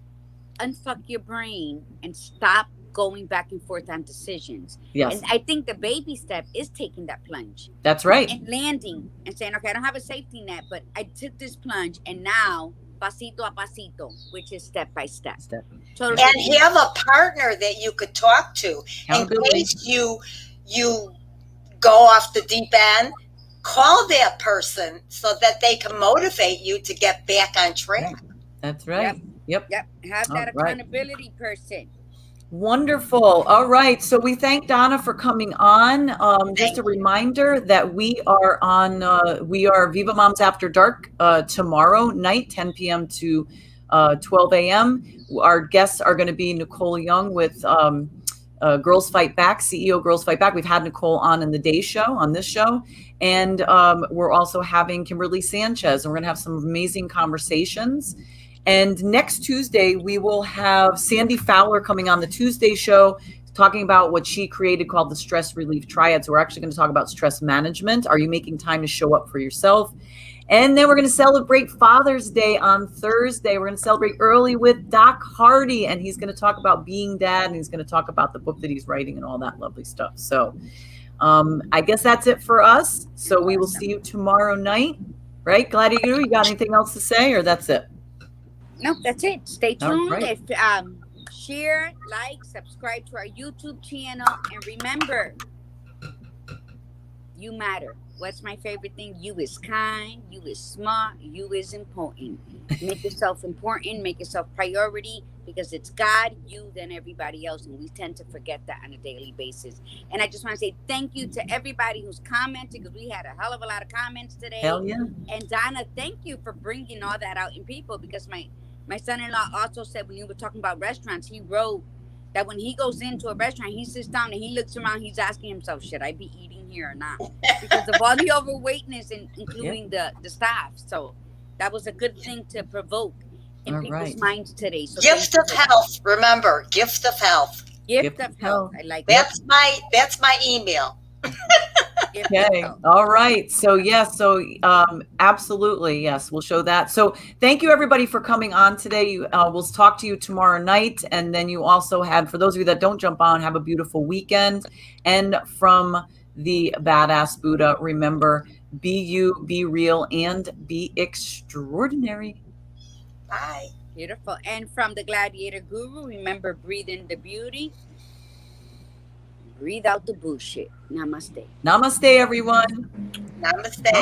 unfuck your brain and stop going back and forth on decisions. Yes. And I think the baby step is taking that plunge. That's right. And landing and saying, okay, I don't have a safety net, but I took this plunge, and now pasito a pasito, which is step by step. Totally. And have a partner that you could talk to in case you go off the deep end. Call that person so that they can motivate you to get back on track. That's right. Yep. Have that accountability person. Wonderful. All right. So we thank Donna for coming on. Just a reminder that we are Viva Moms After Dark tomorrow night, 10 p.m. to 12 a.m. Our guests are going to be Nicole Young with Girls Fight Back, CEO Girls Fight Back. We've had Nicole on this show. And we're also having Kimberly Sanchez, and we're going to have some amazing conversations. And next Tuesday, we will have Sandy Fowler coming on the Tuesday show, talking about what she created called the Stress Relief Triad. So we're actually going to talk about stress management. Are you making time to show up for yourself? And then we're going to celebrate Father's Day on Thursday. We're going to celebrate early with Doc Hardy, and he's going to talk about being dad, and he's going to talk about the book that he's writing and all that lovely stuff. So I guess that's it for us. So we will see you tomorrow night, right? Gladiator Guru, you got anything else to say, or that's it? No, that's it. Stay tuned. Right. Share, like, subscribe to our YouTube channel, and remember, you matter. What's my favorite thing? You is kind, you is smart, you is important. Make yourself important, make yourself priority, because it's God, you, then everybody else, and we tend to forget that on a daily basis. And I just want to say thank you to everybody who's commented, because we had a hell of a lot of comments today. Hell yeah. And Donna, thank you for bringing all that out in people, because my son-in-law also said, when you were talking about restaurants, he wrote that when he goes into a restaurant, he sits down and he looks around, he's asking himself, should I be eating here or not? Because of all the overweightness, including the staff. So that was a good thing to provoke in people's minds today. So gift of health. Remember, gift of health. Gift of health. I like that. That's my email. Okay. All right. So absolutely. Yes, we'll show that. So thank you everybody for coming on today. We'll talk to you tomorrow night. And then you also have, for those of you that don't jump on, have a beautiful weekend. And from the Badass Buddha, remember, be you, be real, and be extraordinary. Bye. Beautiful. And from the Gladiator Guru, remember, breathe in the beauty. Breathe out the bullshit. Namaste. Namaste, everyone. Namaste.